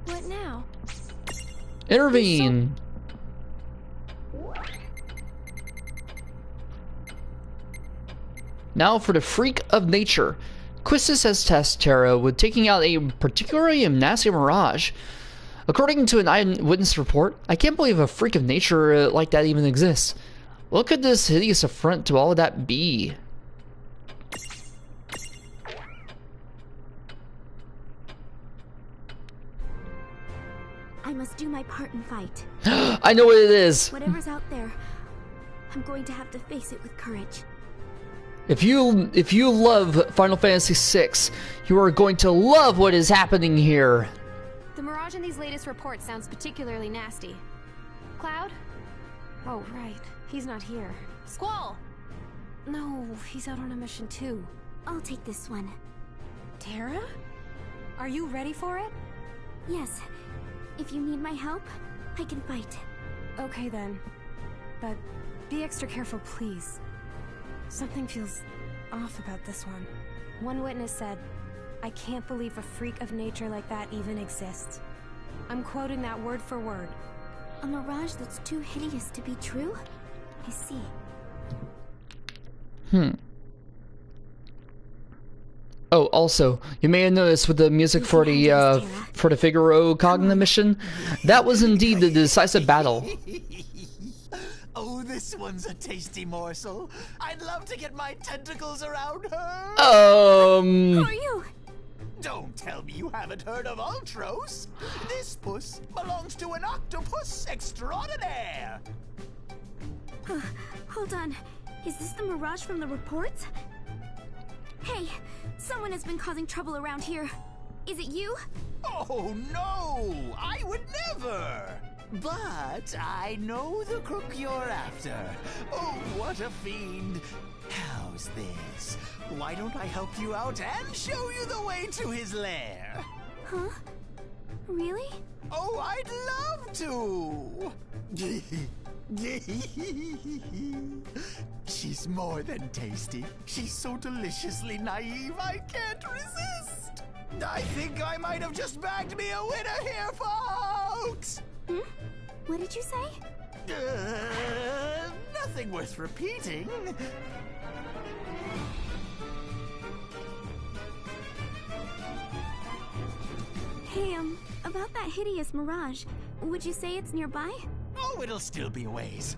What now? Intervene. Now for the Freak of Nature. Quistis has tasked Terra with taking out a particularly nasty Mirage. According to an eyewitness report, I can't believe a Freak of Nature like that even exists. What could this hideous affront to all of that be? I must do my part and fight. I know what it is. Whatever's out there, I'm going to have to face it with courage. If you love Final Fantasy VI, you are going to love what is happening here. The Mirage in these latest reports sounds particularly nasty. Cloud? Oh, right. He's not here. Squall! No, he's out on a mission too. I'll take this one. Terra? Are you ready for it? Yes. If you need my help, I can fight. Okay then. But be extra careful, please. Something feels off about this one. One witness said, "I can't believe a freak of nature like that even exists." I'm quoting that word for word. A mirage that's too hideous to be true? I see. Oh, also, you may have noticed with the music for the Figaro Cogna mission, that was indeed the decisive battle. Oh, this one's a tasty morsel. I'd love to get my tentacles around her. Who are you? Don't tell me you haven't heard of Ultros. This puss belongs to an octopus extraordinaire. Hold on. Is this the Mirage from the reports? Hey, someone has been causing trouble around here. Is it you? Oh, no! I would never! But I know the crook you're after. Oh, what a fiend. How's this? Why don't I help you out and show you the way to his lair? Huh? Really? Oh, I'd love to! She's more than tasty. She's so deliciously naive, I can't resist! I think I might have just bagged me a winner here, folks! What did you say? Nothing worth repeating. Hey, about that hideous Mirage, would you say it's nearby? Oh, it'll still be a ways.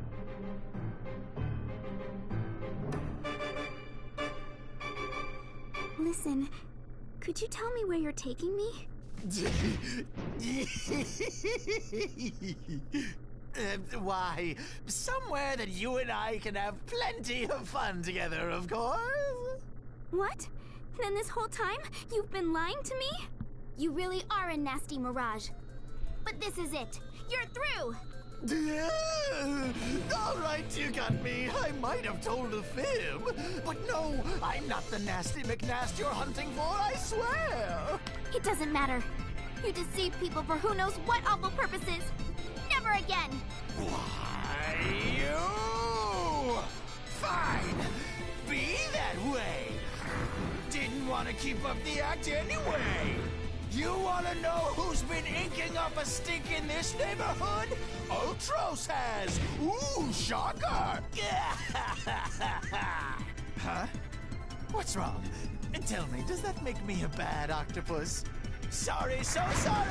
Listen, could you tell me where you're taking me? Why, somewhere that you and I can have plenty of fun together, of course. What? Then this whole time, you've been lying to me? You really are a nasty Mirage. But this is it. You're through! All right, you got me. I might have told a fib. But no, I'm not the nasty McNast you're hunting for, I swear. It doesn't matter. You deceive people for who knows what awful purposes. Never again. Why, you? Fine. Be that way. Didn't want to keep up the act anyway. You want to know who's been inking up a stink in this neighborhood? Ultros has! Ooh, shocker! Huh? What's wrong? Tell me, does that make me a bad octopus? Sorry, so sorry!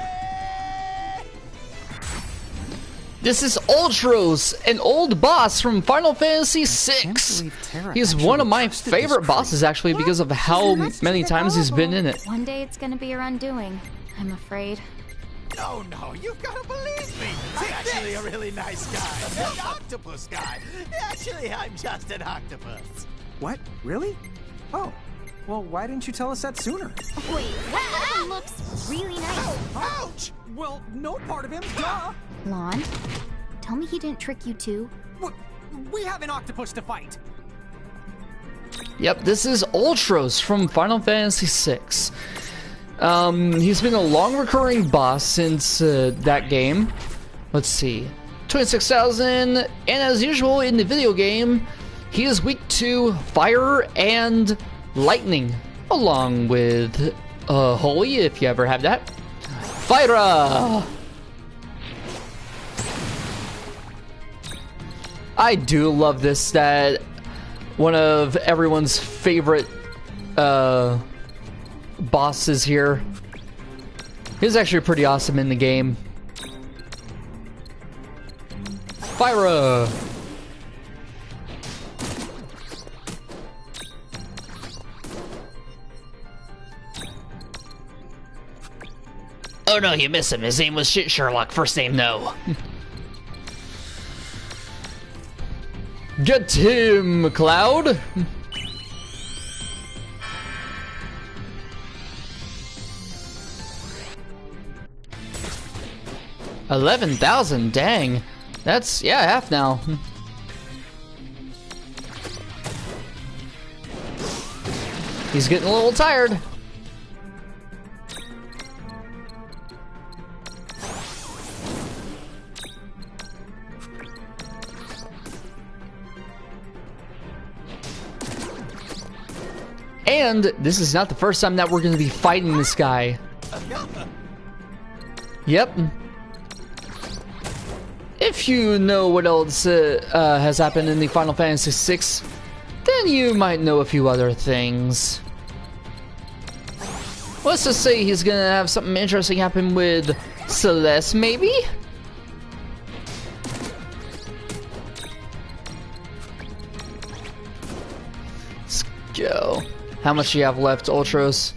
This is Ultros, an old boss from Final Fantasy VI. He's one of my favorite bosses, actually, because of how many times he's been in it. One day it's gonna be your undoing, I'm afraid. Oh no, you've got to believe me! I'm actually a really nice guy. An octopus guy. Actually, I'm just an octopus. What? Really? Oh. Well, why didn't you tell us that sooner? Wait, that looks really nice. Ouch! Well, no part of him, duh! Lon, tell me he didn't trick you too. We have an octopus to fight. Yep, this is Ultros from Final Fantasy VI. He's been a long recurring boss since that game. Let's see. 26,000, and as usual in the video game, he is weak to fire and lightning, along with Holy, if you ever have that. Fire! I do love this, that one of everyone's favorite bosses here. He's actually pretty awesome in the game. Fire! Oh no, you miss him. His name was Shit Sherlock, first name no. Get him, Cloud! $11,000, dang. That's, yeah, half now. He's getting a little tired. And this is not the first time that we're going to be fighting this guy. Yep. If you know what else has happened in the Final Fantasy VI then you might know a few other things. Let's just say he's gonna have something interesting happen with Celeste, maybe? Let's go. How much do you have left, Ultros?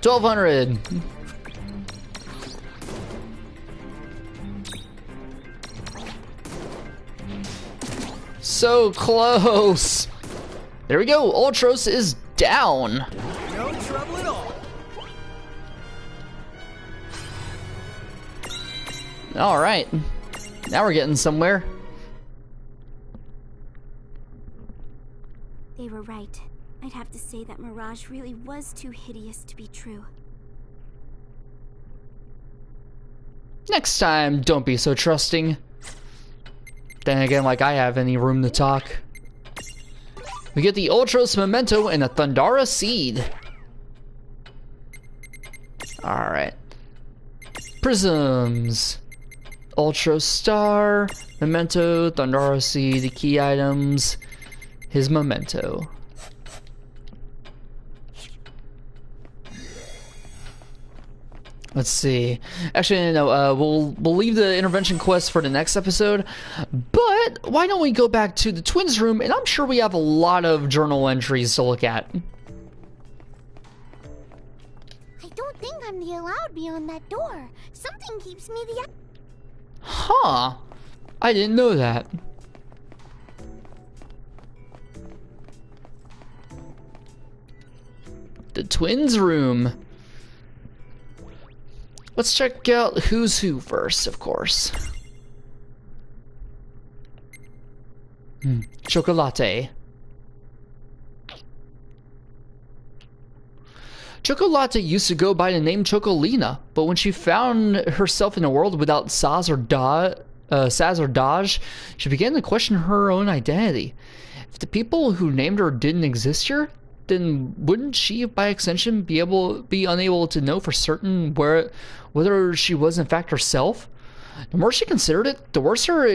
1,200. So close. There we go. Ultros is down. No trouble at all. All right. Now we're getting somewhere. They were right. I'd have to say that Mirage really was too hideous to be true. Next time, don't be so trusting. Then again, like I have any room to talk. We get the Ultros Memento and a Thundara Seed. Alright. Prisms. Ultros Star, Memento, Thundara Seed, the key items, his Memento. Let's see. Actually, no. We'll leave the intervention quest for the next episode. But why don't we go back to the twins' room? And I'm sure we have a lot of journal entries to look at. I don't think I'm the allowed beyond that door. Something keeps me the. Huh. I didn't know that. The twins' room. Let's check out who's who first, of course. Chocolate. Chocolate used to go by the name Chocolina, but when she found herself in a world without Saz or Dodge, she began to question her own identity. If the people who named her didn't exist here, then wouldn't she, by extension, be unable to know for certain whether she was in fact herself? The more she considered it, the worse her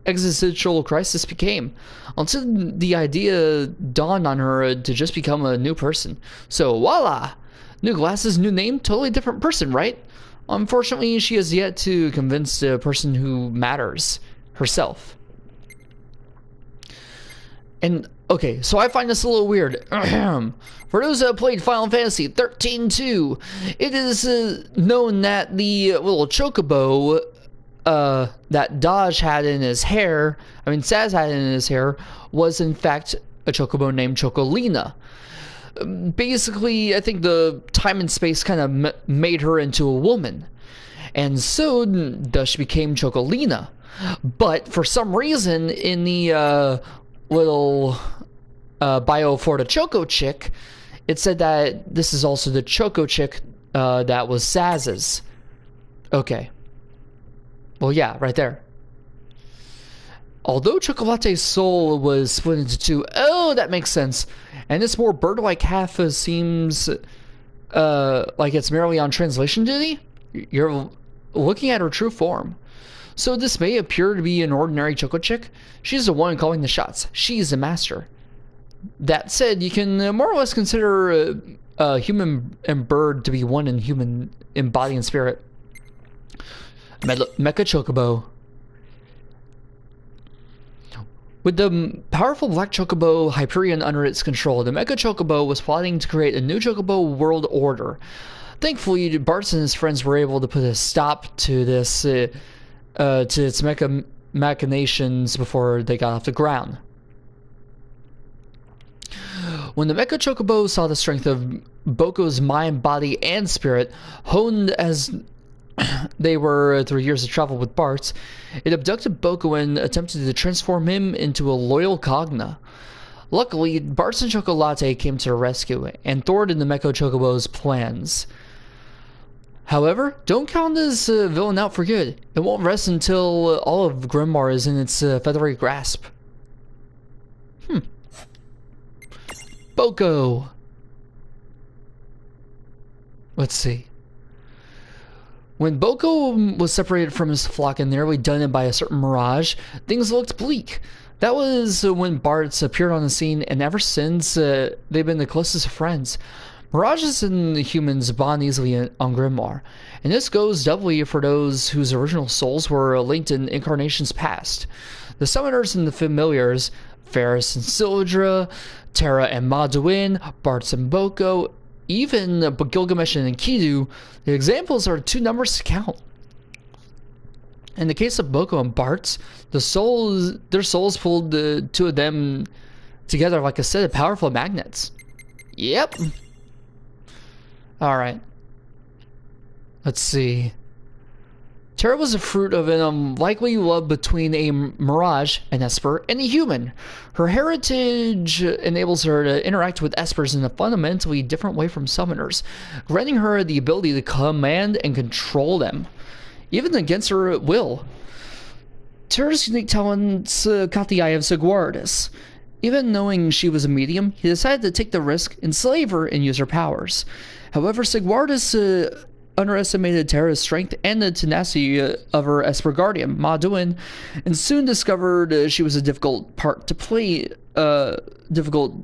existential crisis became, until the idea dawned on her to just become a new person. So voila! New glasses, new name, totally different person, right? Unfortunately, she has yet to convince the person who matters, herself. And okay, so I find this a little weird. For those that played Final Fantasy 13-2, it is known that the little chocobo that Dodge had in his hair, Saz had in his hair, was in fact a chocobo named Chocolina. Basically, I think the time and space kind of made her into a woman. And so, thus she became Chocolina. But for some reason, in the little bio for the Choco Chick, it said that this is also the Choco Chick that was Saz's. Okay. Well, yeah, right there. Although Chocolate's soul was split into two, oh, that makes sense. And this more bird-like half seems like it's merely on translation duty. You're looking at her true form. So this may appear to be an ordinary Choco Chick. She's the one calling the shots. She's the master. That said, you can more or less consider human and bird to be one in human in body and spirit. Mecha Chocobo. With the powerful Black Chocobo Hyperion under its control, the Mecha Chocobo was plotting to create a new Chocobo world order. Thankfully, Bartz and his friends were able to put a stop to this, to its mecha machinations before they got off the ground. When the Mecha Chocobo saw the strength of Boko's mind, body, and spirit, honed as they were through years of travel with Bartz, it abducted Boko and attempted to transform him into a loyal Cogna. Luckily, Bartz and Chocolate came to the rescue and thwarted the Mecha Chocobo's plans. However, don't count this villain out for good. It won't rest until all of Grimoire is in its feathery grasp. Boko. Let's see. When Boko was separated from his flock and nearly done in by a certain Mirage, things looked bleak. That was when Bartz appeared on the scene, and ever since, they've been the closest of friends. Mirages and humans bond easily on Grimoire, and this goes doubly for those whose original souls were linked in incarnations past. The summoners and the familiars, Ferris and Sildra, Terra and Maduin, Bartz and Boko, even Gilgamesh and Enkidu, the examples are too numerous to count. In the case of Boko and Bartz, their souls pulled the two of them together like a set of powerful magnets. Yep. Alright. Let's see. Terra was a fruit of an unlikely love between a Mirage, an Esper, and a human. Her heritage enables her to interact with Espers in a fundamentally different way from summoners, granting her the ability to command and control them, even against her will. Terra's unique talents caught the eye of Siguardis. Even knowing she was a medium, he decided to take the risk, enslave her, and use her powers. However, Siguardis underestimated Terra's strength and the tenacity of her Esper Guardian, Maduin, and soon discovered she was a difficult part to play, difficult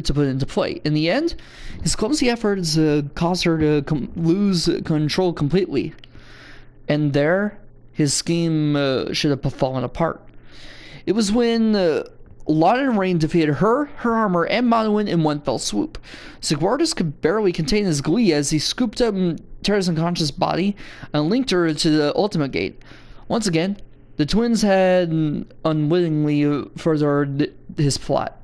to put into play. In the end, his clumsy efforts caused her to lose control completely. And there, his scheme should have fallen apart. It was when Lon and Rain defeated her armor, and Maduin in one fell swoop. Siguardis could barely contain his glee as he scooped up Terra's unconscious body and linked her to the Ultimate Gate. Once again, the twins had unwittingly furthered his plot.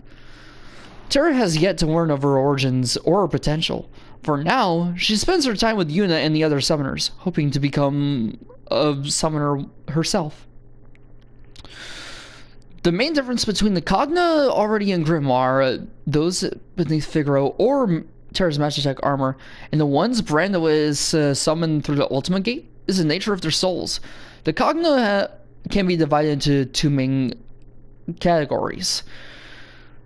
Terra has yet to learn of her origins or her potential. For now, she spends her time with Yuna and the other summoners, hoping to become a summoner herself. The main difference between the Cogna already in Grimoire, those beneath Figaro or Terra's Magitech armor, and the ones Brando is summoned through the Ultimate Gate, is the nature of their souls. The Cogna can be divided into two main categories.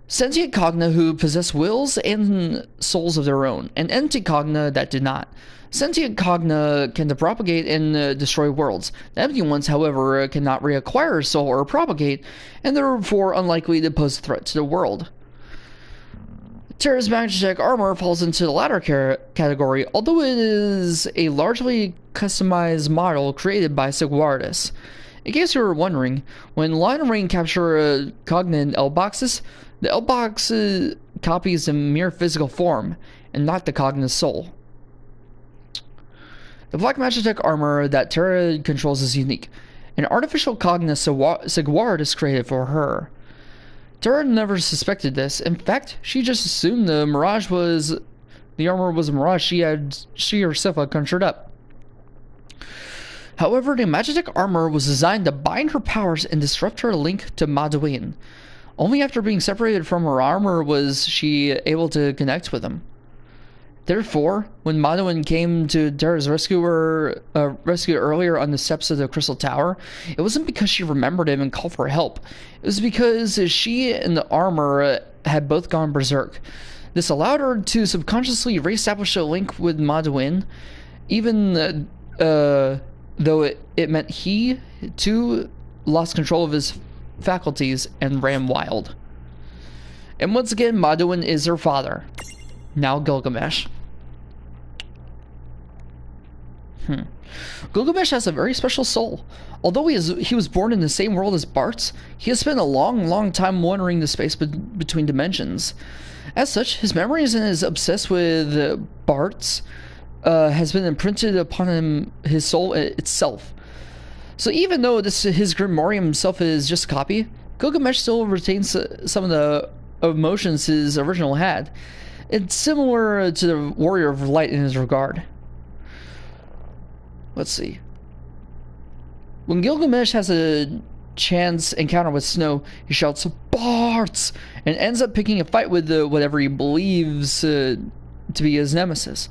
Sentient Cogna who possess wills and souls of their own, and empty Cogna that do not. Sentient Cogna can propagate and destroy worlds. The empty ones, however, cannot reacquire a soul or propagate, and therefore unlikely to pose a threat to the world. Terra's Magitech armor falls into the latter category, although it is a largely customized model created by Siguardis. In case you were wondering, when Lon and Rain capture Cogna in L-boxes, the L-box copies a mere physical form, and not the Cogna's soul. The Black Magitech armor that Terra controls is unique. An artificial Cogna Siguardis created for her. Terra never suspected this. In fact, she just assumed the armor was a mirage she herself had conjured up. However, the Magitech armor was designed to bind her powers and disrupt her link to Maduin. Only after being separated from her armor was she able to connect with him. Therefore, when Maduin came to Terra's rescue earlier on the steps of the Crystal Tower, it wasn't because she remembered him and called for help. It was because she and the armor had both gone berserk. This allowed her to subconsciously re-establish a link with Maduin, even though it meant he, too, lost control of his faculties and ran wild. And once again, Maduin is her father. Now Gilgamesh. Gilgamesh has a very special soul. Although he was born in the same world as Bartz, he has spent a long time wandering the space between dimensions. As such, his memories and his obsessed with Bartz has been imprinted upon his soul itself. So even though his Grimorium self is just a copy, Gilgamesh still retains some of the emotions his original had. It's similar to the Warrior of Light in his regard. Let's see. When Gilgamesh has a chance encounter with Snow, he shouts, "Bartz!" and ends up picking a fight with whatever he believes to be his nemesis.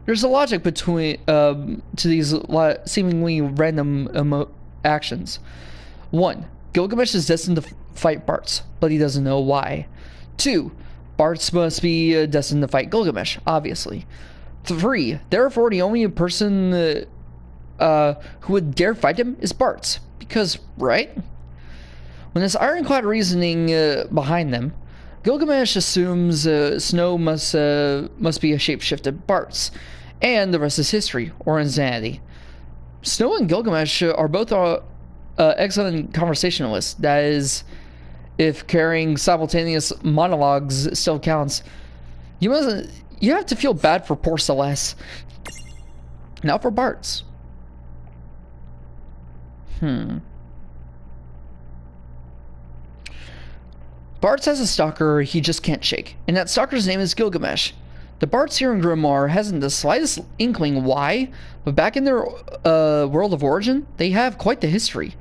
There's a logic between to these seemingly random actions. 1. Gilgamesh is destined to fight Bartz, but he doesn't know why. 2. Bartz must be destined to fight Gilgamesh, obviously. 3. Therefore, the only person who would dare fight him is Bartz, because, right? When this ironclad reasoning behind them, Gilgamesh assumes Snow must be a shapeshifted Bartz, and the rest is history, or insanity. Snow and Gilgamesh are both excellent conversationalists. That is, if carrying simultaneous monologues still counts. You have to feel bad for poor Celeste. Now for Bartz. Bartz has a stalker he just can't shake, and that stalker's name is Gilgamesh. The Bartz here in Grimoire hasn't the slightest inkling why, but back in their world of origin, they have quite the history.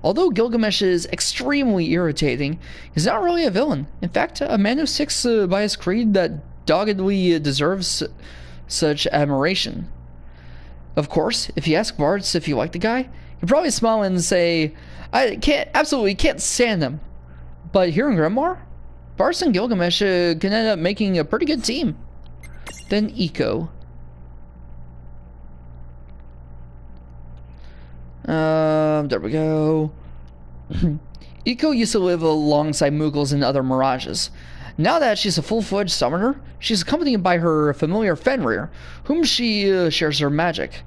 Although Gilgamesh is extremely irritating, he's not really a villain. In fact, a man who sticks by his creed that doggedly deserves such admiration. Of course, if you ask Bartz if you like the guy, he'd probably smile and say, I absolutely can't stand him. But here in Grimoire, Bartz and Gilgamesh can end up making a pretty good team. Then Eco. There we go. Eco used to live alongside Moogles and other Mirages. Now that she's a full-fledged summoner, she's accompanied by her familiar Fenrir, whom she shares her magic.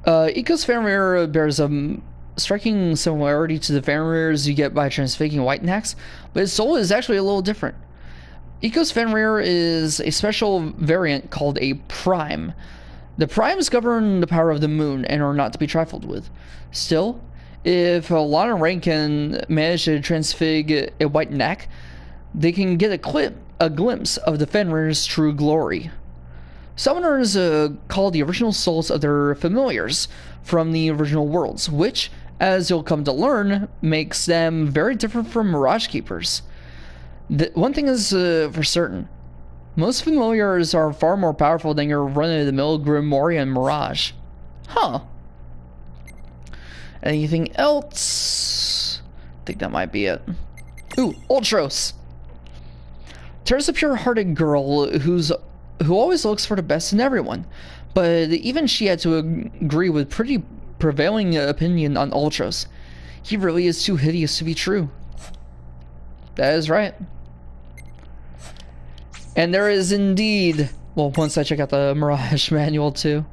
Eco's Fenrir bears a striking similarity to the Fenrirs you get by transfiguring White Nax, but his soul is actually a little different. Eco's Fenrir is a special variant called a Prime. The Primes govern the power of the moon and are not to be trifled with. Still, if Lana Rain can manage to transfig a White Nack, they can get a glimpse of the Fenrir's true glory. Summoners call the original souls of their familiars from the original worlds, which, as you'll come to learn, makes them very different from Mirage Keepers. One thing is for certain. Most familiars are far more powerful than your run-of-the-mill Grimoire Mirage. Huh. Anything else? I think that might be it. Ooh, Ultros. Tara's a pure-hearted girl who always looks for the best in everyone, but even she had to agree with pretty prevailing opinion on Ultros. He really is too hideous to be true. That is right. And there is indeed, well, once I check out the Mirage manual too,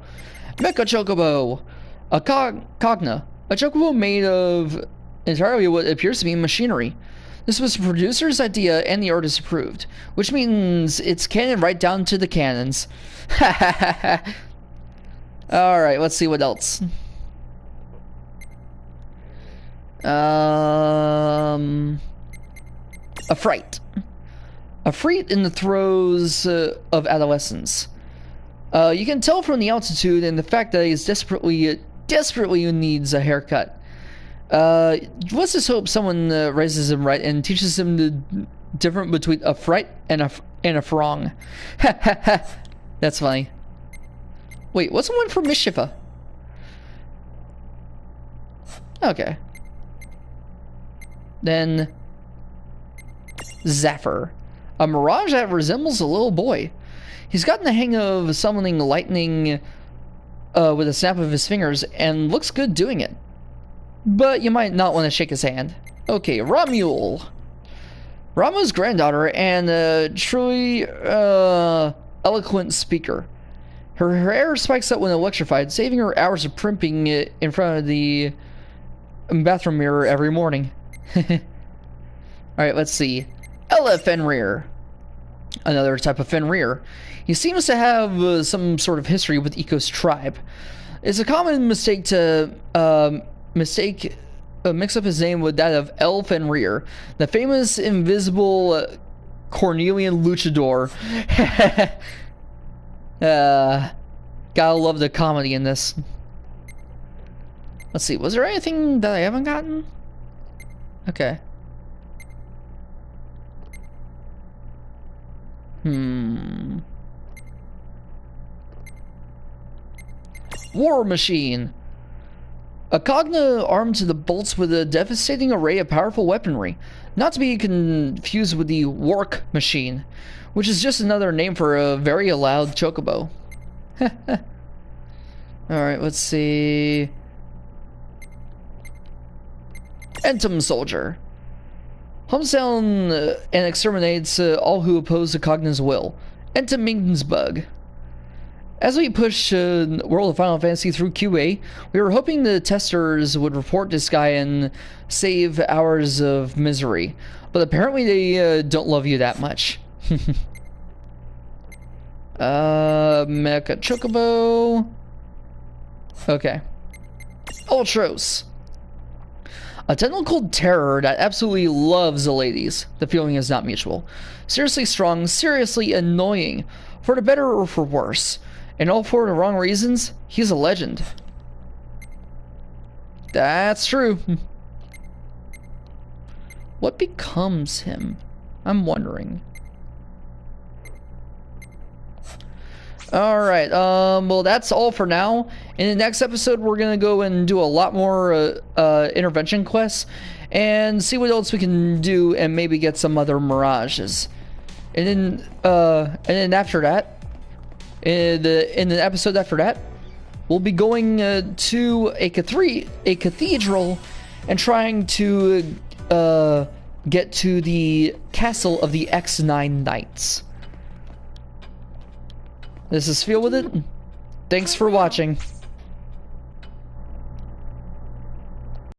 Mecha Chocobo, a Cogna, a Chocobo made of entirely what appears to be machinery. This was the producer's idea and the artist approved, which means it's canon right down to the cannons. Alright, let's see what else. A fright. A freak in the throes of adolescence. You can tell from the altitude and the fact that he's desperately needs a haircut. Let's just hope someone raises him right and teaches him the difference between a fright and a frong. That's funny. Wait, what's the one for Mischifa? Okay. Then Zephyr. A Mirage that resembles a little boy. He's gotten the hang of summoning lightning with a snap of his fingers and looks good doing it. But you might not want to shake his hand. Okay, Ramule. Ramu's granddaughter and a truly eloquent speaker. Her hair spikes up when electrified, saving her hours of primping in front of the bathroom mirror every morning. Alright, let's see. Ella Fenrir. Another type of Fenrir. He seems to have some sort of history with Eco's tribe. It's a common mistake to mix up his name with that of El Fenrir, the famous invisible Cornelian luchador. Gotta love the comedy in this. Let's see, was there anything that I haven't gotten? Okay. War Machine. A Cogna armed to the bolts with a devastating array of powerful weaponry, not to be confused with the Work Machine, which is just another name for a very loud chocobo. Alright, let's see. Entom Soldier. hunts down and exterminates all who oppose the Cogna's will. Enter Mington's bug. As we push World of Final Fantasy through QA, we were hoping the testers would report this guy and save hours of misery. But apparently they don't love you that much. Mecha Chocobo. Okay. Ultros. A tentacled terror that absolutely loves the ladies. The feeling is not mutual. Seriously strong, seriously annoying. For the better or for worse. And all for the wrong reasons, he's a legend. That's true. What becomes him? I'm wondering. Alright, well that's all for now. In the next episode we're gonna go and do a lot more intervention quests and see what else we can do and maybe get some other mirages. And then after that, in the episode after that, we'll be going to a cathedral and trying to get to the castle of the X9 Knights. This is Feel With It. Thanks for watching.